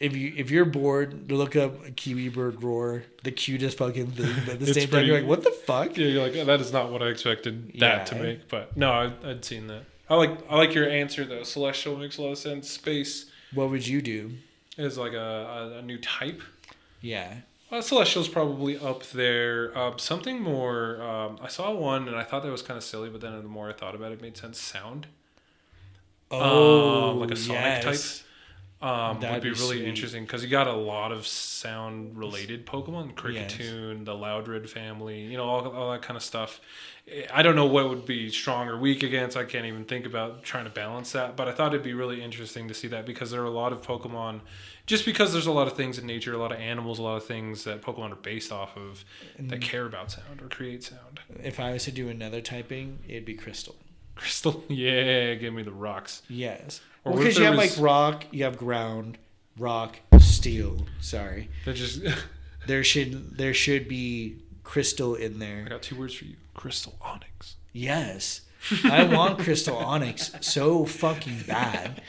if you're bored, look up a kiwi bird roar, the cutest fucking thing. But at the same time, you're like, what the fuck? Yeah, you're like, that is not what I expected that to make. But no, I'd seen that. I like your answer though. Celestial makes a lot of sense. Space. What would you do? Is like a new type. Yeah. Celestial's probably up there. Something more. I saw one and I thought that was kind of silly, but then the more I thought about it, it made sense. Sound. Oh, like a Sonic type. Would be really sweet. interesting because you got a lot of sound related Pokemon, Kricketune, the Loudred family, you know, all that kind of stuff. I don't know what would be strong or weak against. I can't even think about trying to balance that, but I thought it'd be really interesting to see that because there are a lot of Pokemon, just because there's a lot of things in nature, a lot of animals, a lot of things that Pokemon are based off of that care about sound or create sound. If I was to do another typing, it'd be Crystal. Crystal? Yeah, give me the rocks. Yes. Or because you have like rock, you have ground, rock, steel. Sorry. That just there should be crystal in there. I got 2 words for you. Crystal Onyx. Yes. I want Crystal Onyx so fucking bad.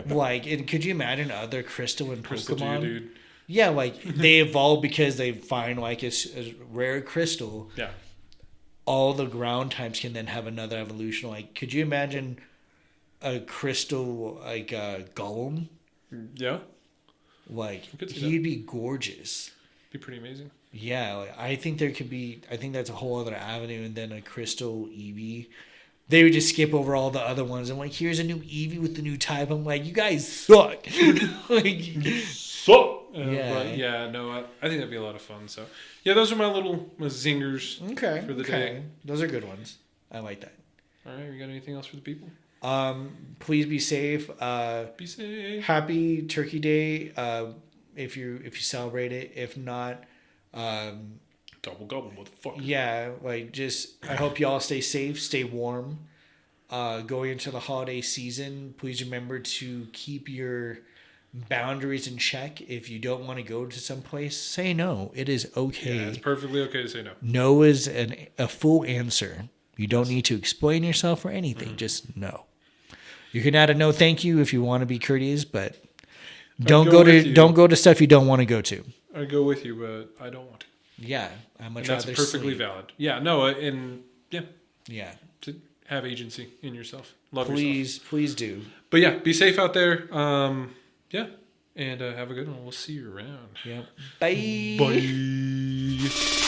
Like, and could you imagine other crystal and Crystal Pokemon? G, dude. Yeah, like they evolve because they find like a rare crystal. Yeah. All the ground types can then have another evolution. Like, could you imagine a crystal like Golem? Yeah. Like, he'd be gorgeous. Be pretty amazing. Yeah, like, I think there could be. I think that's a whole other avenue, and then a crystal Eevee. They would just skip over all the other ones. I'm like, here's a new Eevee with the new type. I'm like, you guys suck. Like, suck. Yeah. But yeah, no, I think that'd be a lot of fun. So, yeah, those are my zingers for the day. Those are good ones. I like that. All right, you got anything else for the people? Please be safe. Be safe. Happy Turkey Day. If you celebrate it. If not, double gobble, motherfucker. Yeah, like just I hope y'all stay safe, stay warm. Going into the holiday season, please remember to keep your boundaries in check. If you don't want to go to some place, say no. It is okay. Yeah, it's perfectly okay to say no. No is a full answer. You don't need to explain yourself or anything. Just no. You can add a no thank you if you want to be courteous, but don't go to stuff you don't want to go to. I go with you, but I don't want to. Yeah, I much rather that's perfectly valid. Yeah, no, and yeah, to have agency in yourself. Love yourself. Please do. But yeah, be safe out there. Yeah, and have a good one. We'll see you around. Yep. Bye. Bye.